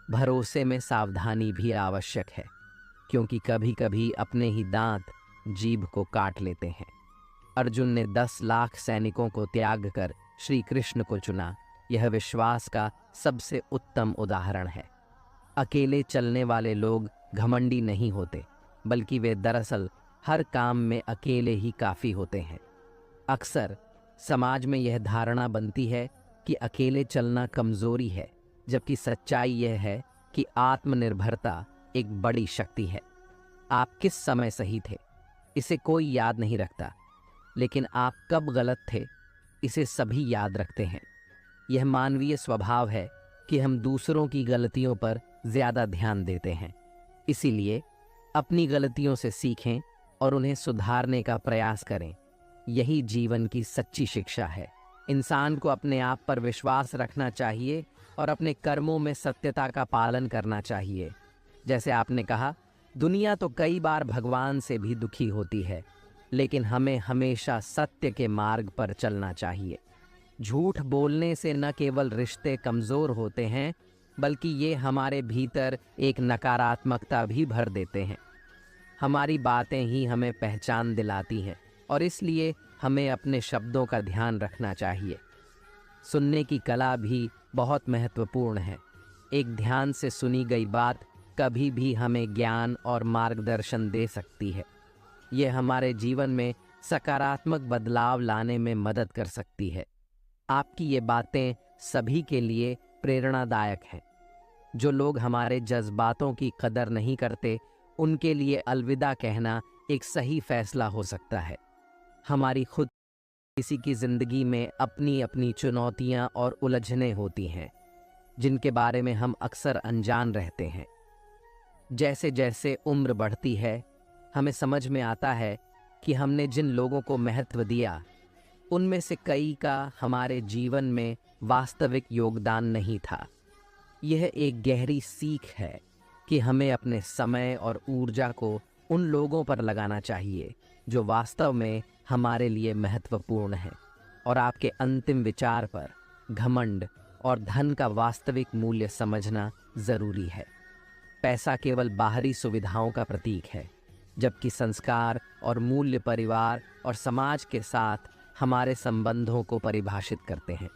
भरोसे में सावधानी भी आवश्यक है, क्योंकि कभी कभी अपने ही दांत जीभ को काट लेते हैं। अर्जुन ने 10 लाख सैनिकों को त्याग कर श्री कृष्ण को चुना। यह विश्वास का सबसे उत्तम उदाहरण है। अकेले चलने वाले लोग घमंडी नहीं होते, बल्कि वे दरअसल हर काम में अकेले ही काफ़ी होते हैं। अक्सर समाज में यह धारणा बनती है कि अकेले चलना कमज़ोरी है, जबकि सच्चाई यह है कि आत्मनिर्भरता एक बड़ी शक्ति है। आप किस समय सही थे इसे कोई याद नहीं रखता, लेकिन आप कब गलत थे इसे सभी याद रखते हैं। यह मानवीय स्वभाव है कि हम दूसरों की गलतियों पर ज़्यादा ध्यान देते हैं। इसीलिए अपनी गलतियों से सीखें और उन्हें सुधारने का प्रयास करें। यही जीवन की सच्ची शिक्षा है। इंसान को अपने आप पर विश्वास रखना चाहिए और अपने कर्मों में सत्यता का पालन करना चाहिए। जैसे आपने कहा, दुनिया तो कई बार भगवान से भी दुखी होती है, लेकिन हमें हमेशा सत्य के मार्ग पर चलना चाहिए। झूठ बोलने से न केवल रिश्ते कमज़ोर होते हैं, बल्कि ये हमारे भीतर एक नकारात्मकता भी भर देते हैं। हमारी बातें ही हमें पहचान दिलाती हैं और इसलिए हमें अपने शब्दों का ध्यान रखना चाहिए। सुनने की कला भी बहुत महत्वपूर्ण है। एक ध्यान से सुनी गई बात कभी भी हमें ज्ञान और मार्गदर्शन दे सकती है। ये हमारे जीवन में सकारात्मक बदलाव लाने में मदद कर सकती है। आपकी ये बातें सभी के लिए प्रेरणादायक हैं। जो लोग हमारे जज्बातों की कदर नहीं करते, उनके लिए अलविदा कहना एक सही फैसला हो सकता है। हमारी खुद किसी की जिंदगी में अपनी अपनी चुनौतियां और उलझनें होती हैं, जिनके बारे में हम अक्सर अनजान रहते हैं। जैसे जैसे उम्र बढ़ती है, हमें समझ में आता है कि हमने जिन लोगों को महत्व दिया, उनमें से कई का हमारे जीवन में वास्तविक योगदान नहीं था। यह एक गहरी सीख है कि हमें अपने समय और ऊर्जा को उन लोगों पर लगाना चाहिए जो वास्तव में हमारे लिए महत्वपूर्ण हैं, और आपके अंतिम विचार पर घमंड और धन का वास्तविक मूल्य समझना जरूरी है। पैसा केवल बाहरी सुविधाओं का प्रतीक है, जबकि संस्कार और मूल्य परिवार और समाज के साथ हमारे संबंधों को परिभाषित करते हैं।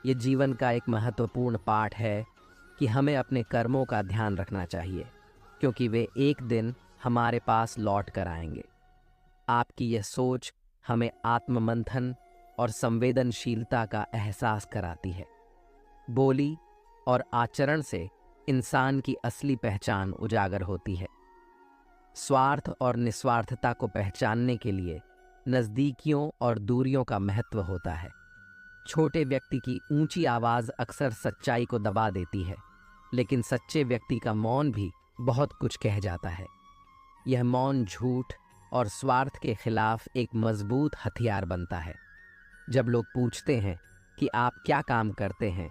ये जीवन का एक महत्वपूर्ण पाठ है कि हमें अपने कर्मों का ध्यान रखना चाहिए, क्योंकि वे एक दिन हमारे पास लौट कर आएंगे। आपकी यह सोच हमें आत्ममंथन और संवेदनशीलता का एहसास कराती है। बोली और आचरण से इंसान की असली पहचान उजागर होती है। स्वार्थ और निस्वार्थता को पहचानने के लिए नज़दीकियों और दूरियों का महत्व होता है। छोटे व्यक्ति की ऊंची आवाज़ अक्सर सच्चाई को दबा देती है, लेकिन सच्चे व्यक्ति का मौन भी बहुत कुछ कह जाता है। यह मौन झूठ और स्वार्थ के खिलाफ एक मजबूत हथियार बनता है। जब लोग पूछते हैं कि आप क्या काम करते हैं,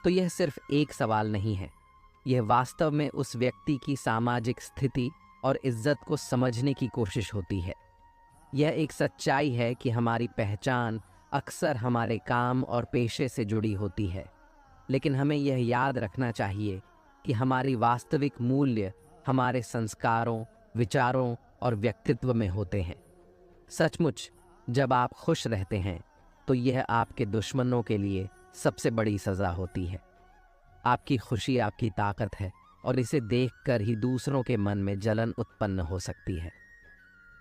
तो यह सिर्फ एक सवाल नहीं है। यह वास्तव में उस व्यक्ति की सामाजिक स्थिति और इज्जत को समझने की कोशिश होती है। यह एक सच्चाई है कि हमारी पहचान अक्सर हमारे काम और पेशे से जुड़ी होती है, लेकिन हमें यह याद रखना चाहिए कि हमारी वास्तविक मूल्य हमारे संस्कारों, विचारों और व्यक्तित्व में होते हैं। सचमुच जब आप खुश रहते हैं, तो यह आपके दुश्मनों के लिए सबसे बड़ी सज़ा होती है। आपकी खुशी आपकी ताकत है, और इसे देखकर ही दूसरों के मन में जलन उत्पन्न हो सकती है।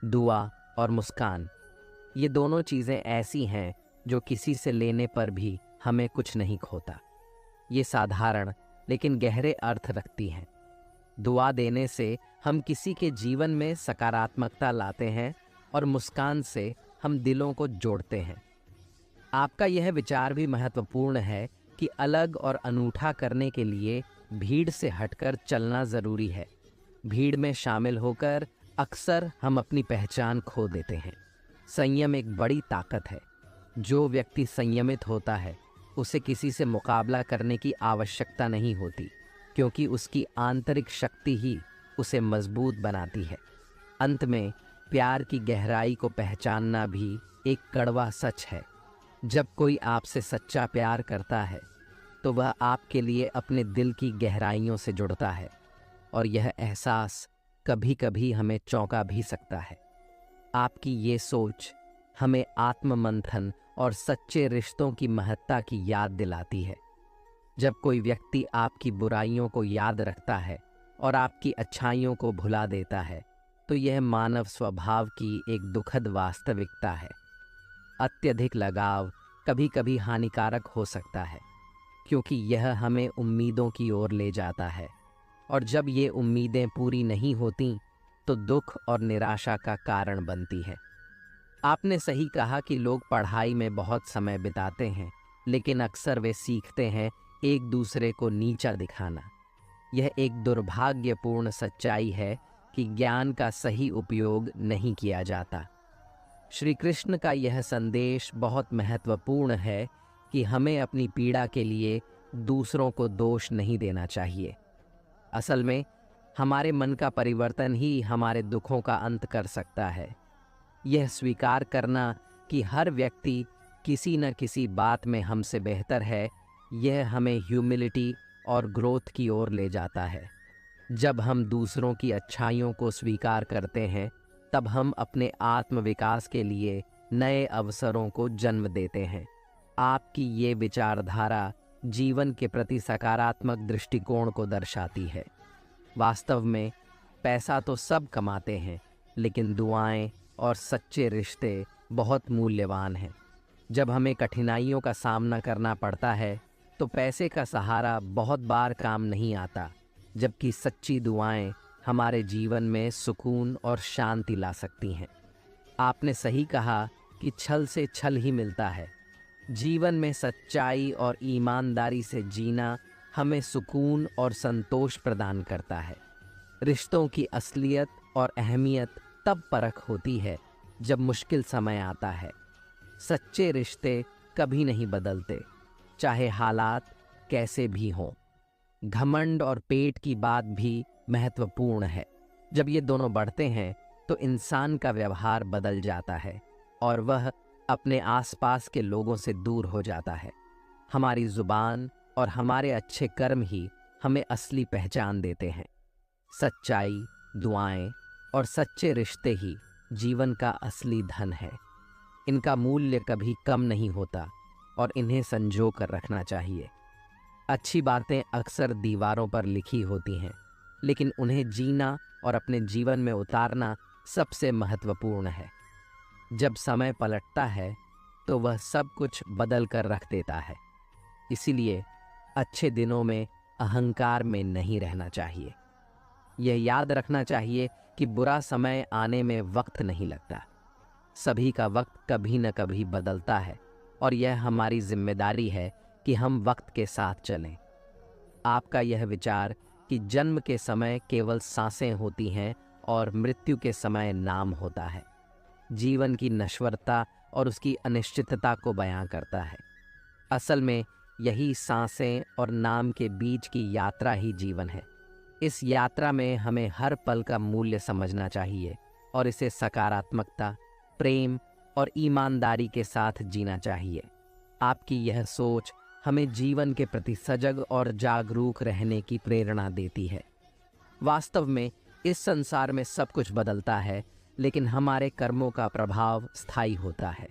दुआ और मुस्कान, ये दोनों चीज़ें ऐसी हैं जो किसी से लेने पर भी हमें कुछ नहीं खोता। ये साधारण लेकिन गहरे अर्थ रखती हैं। दुआ देने से हम किसी के जीवन में सकारात्मकता लाते हैं, और मुस्कान से हम दिलों को जोड़ते हैं। आपका यह विचार भी महत्वपूर्ण है कि अलग और अनूठा करने के लिए भीड़ से हटकर चलना ज़रूरी है। भीड़ में शामिल होकर अक्सर हम अपनी पहचान खो देते हैं। संयम एक बड़ी ताकत है। जो व्यक्ति संयमित होता है, उसे किसी से मुकाबला करने की आवश्यकता नहीं होती, क्योंकि उसकी आंतरिक शक्ति ही उसे मजबूत बनाती है। अंत में प्यार की गहराई को पहचानना भी एक कड़वा सच है। जब कोई आपसे सच्चा प्यार करता है, तो वह आपके लिए अपने दिल की गहराइयों से जुड़ता है, और यह एहसास कभी कभी हमें चौंका भी सकता है। आपकी ये सोच हमें आत्ममंथन और सच्चे रिश्तों की महत्ता की याद दिलाती है। जब कोई व्यक्ति आपकी बुराइयों को याद रखता है और आपकी अच्छाइयों को भुला देता है, तो यह मानव स्वभाव की एक दुखद वास्तविकता है। अत्यधिक लगाव कभी कभी हानिकारक हो सकता है, क्योंकि यह हमें उम्मीदों की ओर ले जाता है, और जब ये उम्मीदें पूरी नहीं होती, तो दुख और निराशा का कारण बनती है। आपने सही कहा कि लोग पढ़ाई में बहुत समय बिताते हैं, लेकिन अक्सर वे सीखते हैं एक दूसरे को नीचा दिखाना। यह एक दुर्भाग्यपूर्ण सच्चाई है कि ज्ञान का सही उपयोग नहीं किया जाता। श्री कृष्ण का यह संदेश बहुत महत्वपूर्ण है कि हमें अपनी पीड़ा के लिए दूसरों को दोष नहीं देना चाहिए। असल में हमारे मन का परिवर्तन ही हमारे दुखों का अंत कर सकता है। यह स्वीकार करना कि हर व्यक्ति किसी न किसी बात में हमसे बेहतर है, यह हमें ह्यूमिलिटी और ग्रोथ की ओर ले जाता है। जब हम दूसरों की अच्छाइयों को स्वीकार करते हैं, तब हम अपने आत्मविकास के लिए नए अवसरों को जन्म देते हैं। आपकी ये विचारधारा जीवन के प्रति सकारात्मक दृष्टिकोण को दर्शाती है। वास्तव में पैसा तो सब कमाते हैं, लेकिन दुआएं और सच्चे रिश्ते बहुत मूल्यवान है। जब हमें कठिनाइयों का सामना करना पड़ता है तो पैसे का सहारा बहुत बार काम नहीं आता, जबकि सच्ची दुआएं हमारे जीवन में सुकून और शांति ला सकती हैं। आपने सही कहा कि छल से छल ही मिलता है। जीवन में सच्चाई और ईमानदारी से जीना हमें सुकून और संतोष प्रदान करता है। रिश्तों की असलियत और अहमियत तब परख होती है जब मुश्किल समय आता है। सच्चे रिश्ते कभी नहीं बदलते, चाहे हालात कैसे भी हों। घमंड और पेट की बात भी महत्वपूर्ण है। जब ये दोनों बढ़ते हैं तो इंसान का व्यवहार बदल जाता है और वह अपने आसपास के लोगों से दूर हो जाता है। हमारी जुबान और हमारे अच्छे कर्म ही हमें असली पहचान देते हैं। सच्चाई, दुआएं और सच्चे रिश्ते ही जीवन का असली धन है। इनका मूल्य कभी कम नहीं होता और इन्हें संजो कर रखना चाहिए। अच्छी बातें अक्सर दीवारों पर लिखी होती हैं, लेकिन उन्हें जीना और अपने जीवन में उतारना सबसे महत्वपूर्ण है। जब समय पलटता है तो वह सब कुछ बदल कर रख देता है। इसीलिए अच्छे दिनों में अहंकार में नहीं रहना चाहिए। यह याद रखना चाहिए कि बुरा समय आने में वक्त नहीं लगता। सभी का वक्त कभी न कभी बदलता है और यह हमारी जिम्मेदारी है कि हम वक्त के साथ चलें। आपका यह विचार कि जन्म के समय केवल सांसें होती हैं और मृत्यु के समय नाम होता है, जीवन की नश्वरता और उसकी अनिश्चितता को बयां करता है। असल में यही सांसें और नाम के बीच की यात्रा ही जीवन है। इस यात्रा में हमें हर पल का मूल्य समझना चाहिए और इसे सकारात्मकता, प्रेम और ईमानदारी के साथ जीना चाहिए। आपकी यह सोच हमें जीवन के प्रति सजग और जागरूक रहने की प्रेरणा देती है। वास्तव में इस संसार में सब कुछ बदलता है, लेकिन हमारे कर्मों का प्रभाव स्थायी होता है।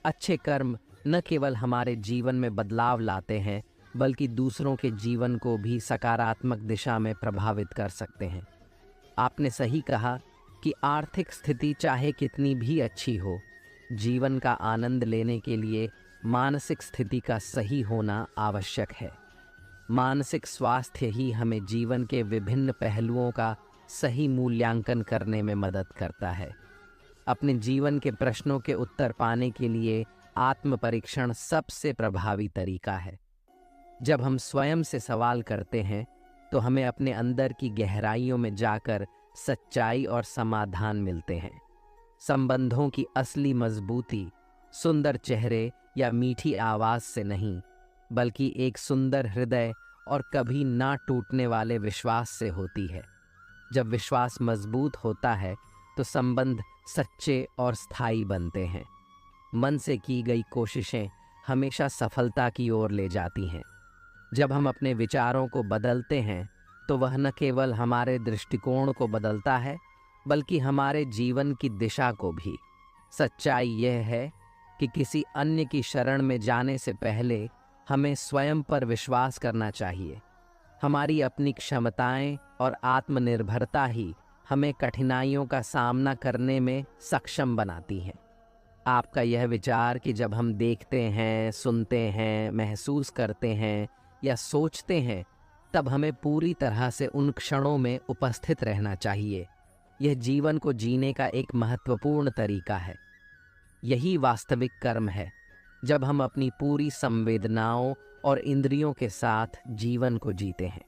अच्छे कर्म न केवल हमारे जीवन में बदलाव लाते हैं, बल्कि दूसरों के जीवन को भी सकारात्मक दिशा में प्रभावित कर सकते हैं। आपने सही कहा कि आर्थिक स्थिति चाहे कितनी भी अच्छी हो, जीवन का आनंद लेने के लिए मानसिक स्थिति का सही होना आवश्यक है। मानसिक स्वास्थ्य ही हमें जीवन के विभिन्न पहलुओं का सही मूल्यांकन करने में मदद करता है। अपने जीवन के प्रश्नों के उत्तर पाने के लिए आत्म परीक्षण सबसे प्रभावी तरीका है। जब हम स्वयं से सवाल करते हैं तो हमें अपने अंदर की गहराइयों में जाकर सच्चाई और समाधान मिलते हैं। संबंधों की असली मजबूती सुंदर चेहरे या मीठी आवाज से नहीं, बल्कि एक सुंदर हृदय और कभी ना टूटने वाले विश्वास से होती है। जब विश्वास मजबूत होता है तो संबंध सच्चे और स्थायी बनते हैं। मन से की गई कोशिशें हमेशा सफलता की ओर ले जाती हैं। जब हम अपने विचारों को बदलते हैं तो वह न केवल हमारे दृष्टिकोण को बदलता है, बल्कि हमारे जीवन की दिशा को भी। सच्चाई यह है कि किसी अन्य की शरण में जाने से पहले हमें स्वयं पर विश्वास करना चाहिए। हमारी अपनी क्षमताएं और आत्मनिर्भरता ही हमें कठिनाइयों का सामना करने में सक्षम बनाती हैं। आपका यह विचार कि जब हम देखते हैं, सुनते हैं, महसूस करते हैं या सोचते हैं, तब हमें पूरी तरह से उन क्षणों में उपस्थित रहना चाहिए, यह जीवन को जीने का एक महत्वपूर्ण तरीका है। यही वास्तविक कर्म है, जब हम अपनी पूरी संवेदनाओं और इंद्रियों के साथ जीवन को जीते हैं।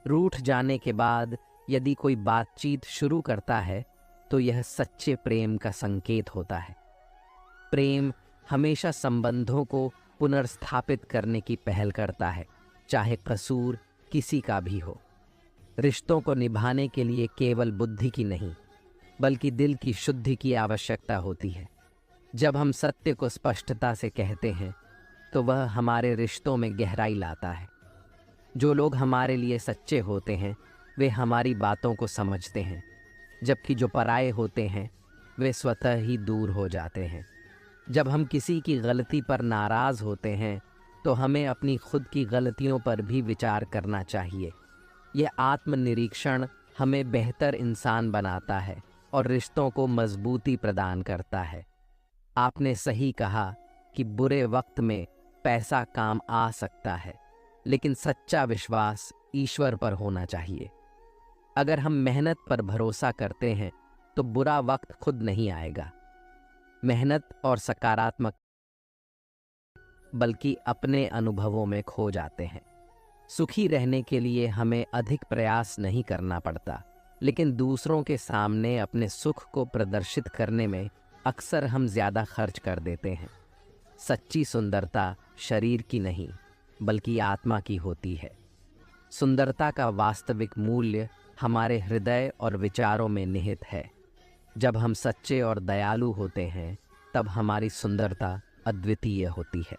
रूठ जाने के बाद यदि कोई बातचीत शुरू करता है तो यह सच्चे प्रेम का संकेत होता है। प्रेम हमेशा संबंधों को पुनर्स्थापित करने की पहल करता है, चाहे कसूर किसी का भी हो। रिश्तों को निभाने के लिए केवल बुद्धि की नहीं, बल्कि दिल की शुद्धि की आवश्यकता होती है। जब हम सत्य को स्पष्टता से कहते हैं तो वह हमारे रिश्तों में गहराई लाता है। जो लोग हमारे लिए सच्चे होते हैं वे हमारी बातों को समझते हैं, जबकि जो पराये होते हैं वे स्वतः ही दूर हो जाते हैं। जब हम किसी की गलती पर नाराज़ होते हैं तो हमें अपनी खुद की गलतियों पर भी विचार करना चाहिए। यह आत्मनिरीक्षण हमें बेहतर इंसान बनाता है और रिश्तों को मजबूती प्रदान करता है। आपने सही कहा कि बुरे वक्त में पैसा काम आ सकता है, लेकिन सच्चा विश्वास ईश्वर पर होना चाहिए। अगर हम मेहनत पर भरोसा करते हैं तो बुरा वक्त खुद नहीं आएगा। मेहनत और सकारात्मक बल्कि अपने अनुभवों में खो जाते हैं। सुखी रहने के लिए हमें अधिक प्रयास नहीं करना पड़ता, लेकिन दूसरों के सामने अपने सुख को प्रदर्शित करने में अक्सर हम ज़्यादा खर्च कर देते हैं। सच्ची सुंदरता शरीर की नहीं बल्कि आत्मा की होती है। सुंदरता का वास्तविक मूल्य हमारे हृदय और विचारों में निहित है। जब हम सच्चे और दयालु होते हैं तब हमारी सुंदरता अद्वितीय होती है।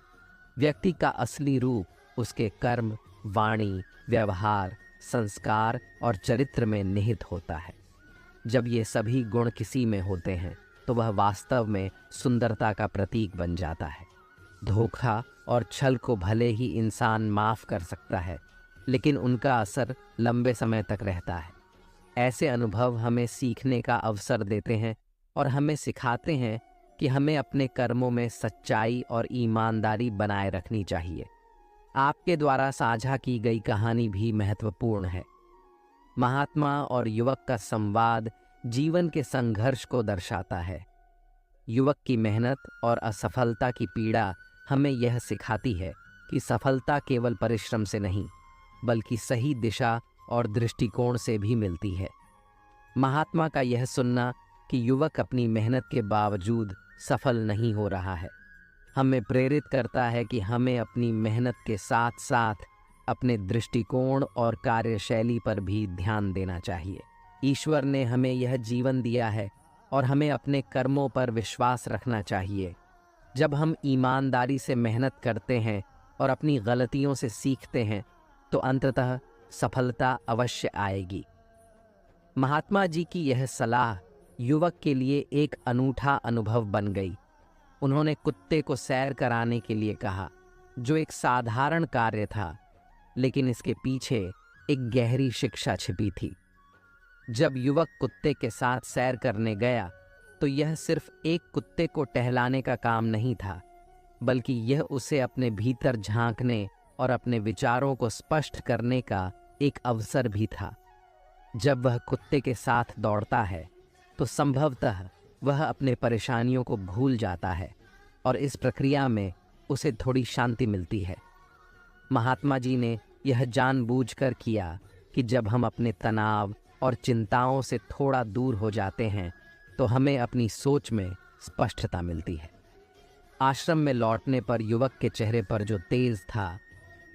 व्यक्ति का असली रूप उसके कर्म, वाणी, व्यवहार, संस्कार और चरित्र में निहित होता है। जब ये सभी गुण किसी में होते हैं तो वह वास्तव में सुंदरता का प्रतीक बन जाता है। धोखा और छल को भले ही इंसान माफ कर सकता है, लेकिन उनका असर लंबे समय तक रहता है। ऐसे अनुभव हमें सीखने का अवसर देते हैं और हमें सिखाते हैं कि हमें अपने कर्मों में सच्चाई और ईमानदारी बनाए रखनी चाहिए। आपके द्वारा साझा की गई कहानी भी महत्वपूर्ण है। महात्मा और युवक का संवाद जीवन के संघर्ष को दर्शाता है। युवक की मेहनत और असफलता की पीड़ा हमें यह सिखाती है कि सफलता केवल परिश्रम से नहीं बल्कि सही दिशा और दृष्टिकोण से भी मिलती है। महात्मा का यह सुनना कि युवक अपनी मेहनत के बावजूद सफल नहीं हो रहा है, हमें प्रेरित करता है कि हमें अपनी मेहनत के साथ साथ अपने दृष्टिकोण और कार्यशैली पर भी ध्यान देना चाहिए। ईश्वर ने हमें यह जीवन दिया है और हमें अपने कर्मों पर विश्वास रखना चाहिए। जब हम ईमानदारी से मेहनत करते हैं और अपनी गलतियों से सीखते हैं तो अंततः सफलता अवश्य आएगी। महात्मा जी की यह सलाह युवक के लिए एक अनूठा अनुभव बन गई। उन्होंने कुत्ते को सैर कराने के लिए कहा, जो एक साधारण कार्य था, लेकिन इसके पीछे एक गहरी शिक्षा छिपी थी। जब युवक कुत्ते के साथ सैर करने गया तो यह सिर्फ एक कुत्ते को टहलाने का काम नहीं था, बल्कि यह उसे अपने भीतर झांकने और अपने विचारों को स्पष्ट करने का एक अवसर भी था। जब वह कुत्ते के साथ दौड़ता है तो संभवतः वह अपने परेशानियों को भूल जाता है और इस प्रक्रिया में उसे थोड़ी शांति मिलती है। महात्मा जी ने यह जानबूझकर किया कि जब हम अपने तनाव और चिंताओं से थोड़ा दूर हो जाते हैं तो हमें अपनी सोच में स्पष्टता मिलती है। आश्रम में लौटने पर युवक के चेहरे पर जो तेज था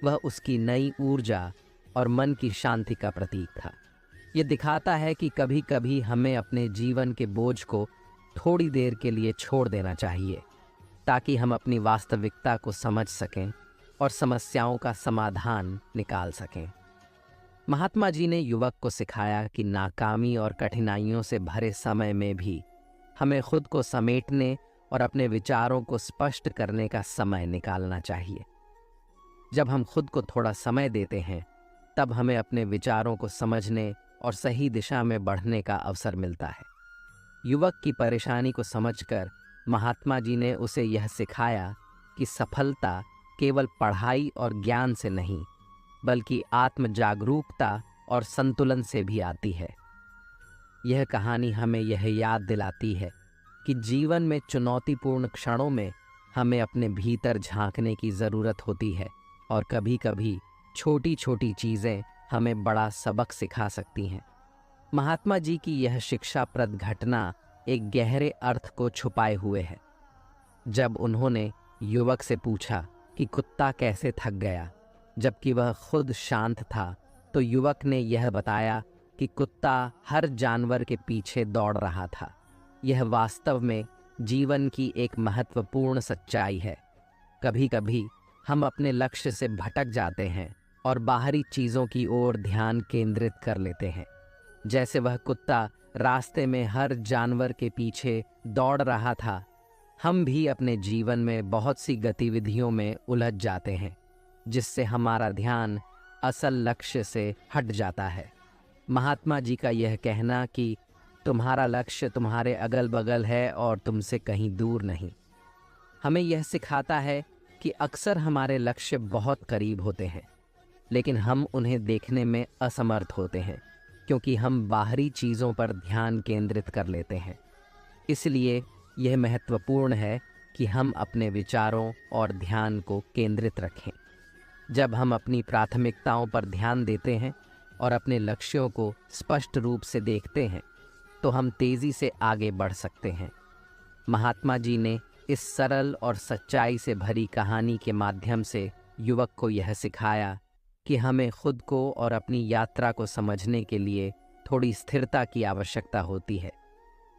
वह उसकी नई ऊर्जा और मन की शांति का प्रतीक था। ये दिखाता है कि कभी कभी हमें अपने जीवन के बोझ को थोड़ी देर के लिए छोड़ देना चाहिए ताकि हम अपनी वास्तविकता को समझ सकें और समस्याओं का समाधान निकाल सकें। महात्मा जी ने युवक को सिखाया कि नाकामी और कठिनाइयों से भरे समय में भी हमें खुद को समेटने और अपने विचारों को स्पष्ट करने का समय निकालना चाहिए। जब हम खुद को थोड़ा समय देते हैं तब हमें अपने विचारों को समझने और सही दिशा में बढ़ने का अवसर मिलता है। युवक की परेशानी को समझकर महात्मा जी ने उसे यह सिखाया कि सफलता केवल पढ़ाई और ज्ञान से नहीं बल्कि आत्म जागरूकता और संतुलन से भी आती है। यह कहानी हमें यह याद दिलाती है कि जीवन में चुनौतीपूर्ण क्षणों में हमें अपने भीतर झांकने की ज़रूरत होती है और कभी कभी छोटी छोटी चीज़ें हमें बड़ा सबक सिखा सकती हैं। महात्मा जी की यह शिक्षाप्रद घटना एक गहरे अर्थ को छुपाए हुए है। जब उन्होंने युवक से पूछा कि कुत्ता कैसे थक गया जबकि वह खुद शांत था, तो युवक ने यह बताया कि कुत्ता हर जानवर के पीछे दौड़ रहा था। यह वास्तव में जीवन की एक महत्वपूर्ण सच्चाई है। कभी कभी हम अपने लक्ष्य से भटक जाते हैं और बाहरी चीज़ों की ओर ध्यान केंद्रित कर लेते हैं। जैसे वह कुत्ता रास्ते में हर जानवर के पीछे दौड़ रहा था, हम भी अपने जीवन में बहुत सी गतिविधियों में उलझ जाते हैं जिससे हमारा ध्यान असल लक्ष्य से हट जाता है। महात्मा जी का यह कहना कि तुम्हारा लक्ष्य तुम्हारे अगल बगल है और तुमसे कहीं दूर नहीं, हमें यह सिखाता है कि अक्सर हमारे लक्ष्य बहुत करीब होते हैं, लेकिन हम उन्हें देखने में असमर्थ होते हैं क्योंकि हम बाहरी चीज़ों पर ध्यान केंद्रित कर लेते हैं। इसलिए यह महत्वपूर्ण है कि हम अपने विचारों और ध्यान को केंद्रित रखें। जब हम अपनी प्राथमिकताओं पर ध्यान देते हैं और अपने लक्ष्यों को स्पष्ट रूप से देखते हैं, तो हम तेज़ी से आगे बढ़ सकते हैं। महात्मा जी ने इस सरल और सच्चाई से भरी कहानी के माध्यम से युवक को यह सिखाया कि हमें खुद को और अपनी यात्रा को समझने के लिए थोड़ी स्थिरता की आवश्यकता होती है।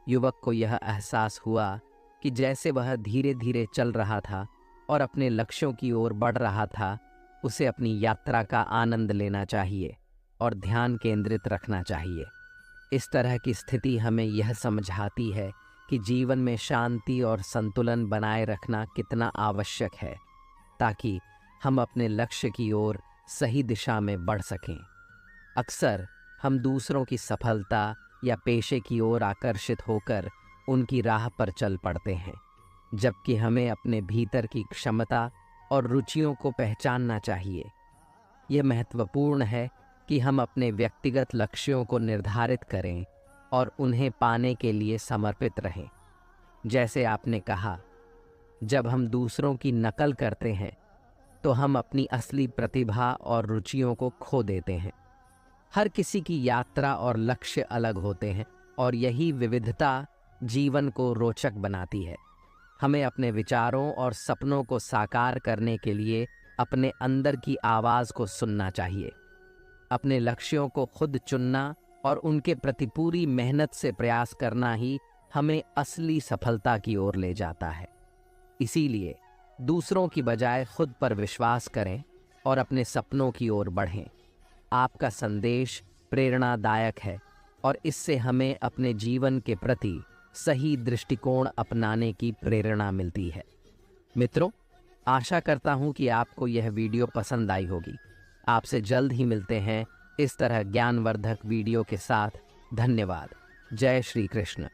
युवक को यह एहसास हुआ कि जैसे वह धीरे धीरे चल रहा था और अपने लक्ष्यों की ओर बढ़ रहा था, उसे अपनी यात्रा का आनंद लेना चाहिए और ध्यान केंद्रित रखना चाहिए। इस तरह की स्थिति हमें यह समझाती है कि जीवन में शांति और संतुलन बनाए रखना कितना आवश्यक है, ताकि हम अपने लक्ष्य की ओर सही दिशा में बढ़ सकें। अक्सर हम दूसरों की सफलता या पेशे की ओर आकर्षित होकर उनकी राह पर चल पड़ते हैं, जबकि हमें अपने भीतर की क्षमता और रुचियों को पहचानना चाहिए। यह महत्वपूर्ण है कि हम अपने व्यक्तिगत लक्ष्यों को निर्धारित करें और उन्हें पाने के लिए समर्पित रहें। जैसे आपने कहा, जब हम दूसरों की नकल करते हैं तो हम अपनी असली प्रतिभा और रुचियों को खो देते हैं। हर किसी की यात्रा और लक्ष्य अलग होते हैं और यही विविधता जीवन को रोचक बनाती है। हमें अपने विचारों और सपनों को साकार करने के लिए अपने अंदर की आवाज़ को सुनना चाहिए। अपने लक्ष्यों को खुद चुनना और उनके प्रति पूरी मेहनत से प्रयास करना ही हमें असली सफलता की ओर ले जाता है। इसीलिए दूसरों की बजाय खुद पर विश्वास करें और अपने सपनों की ओर बढ़ें। आपका संदेश प्रेरणादायक है और इससे हमें अपने जीवन के प्रति सही दृष्टिकोण अपनाने की प्रेरणा मिलती है। मित्रों, आशा करता हूँ कि आपको यह वीडियो पसंद आई होगी। आपसे जल्द ही मिलते हैं इस तरह ज्ञानवर्धक वीडियो के साथ। धन्यवाद। जय श्री कृष्ण।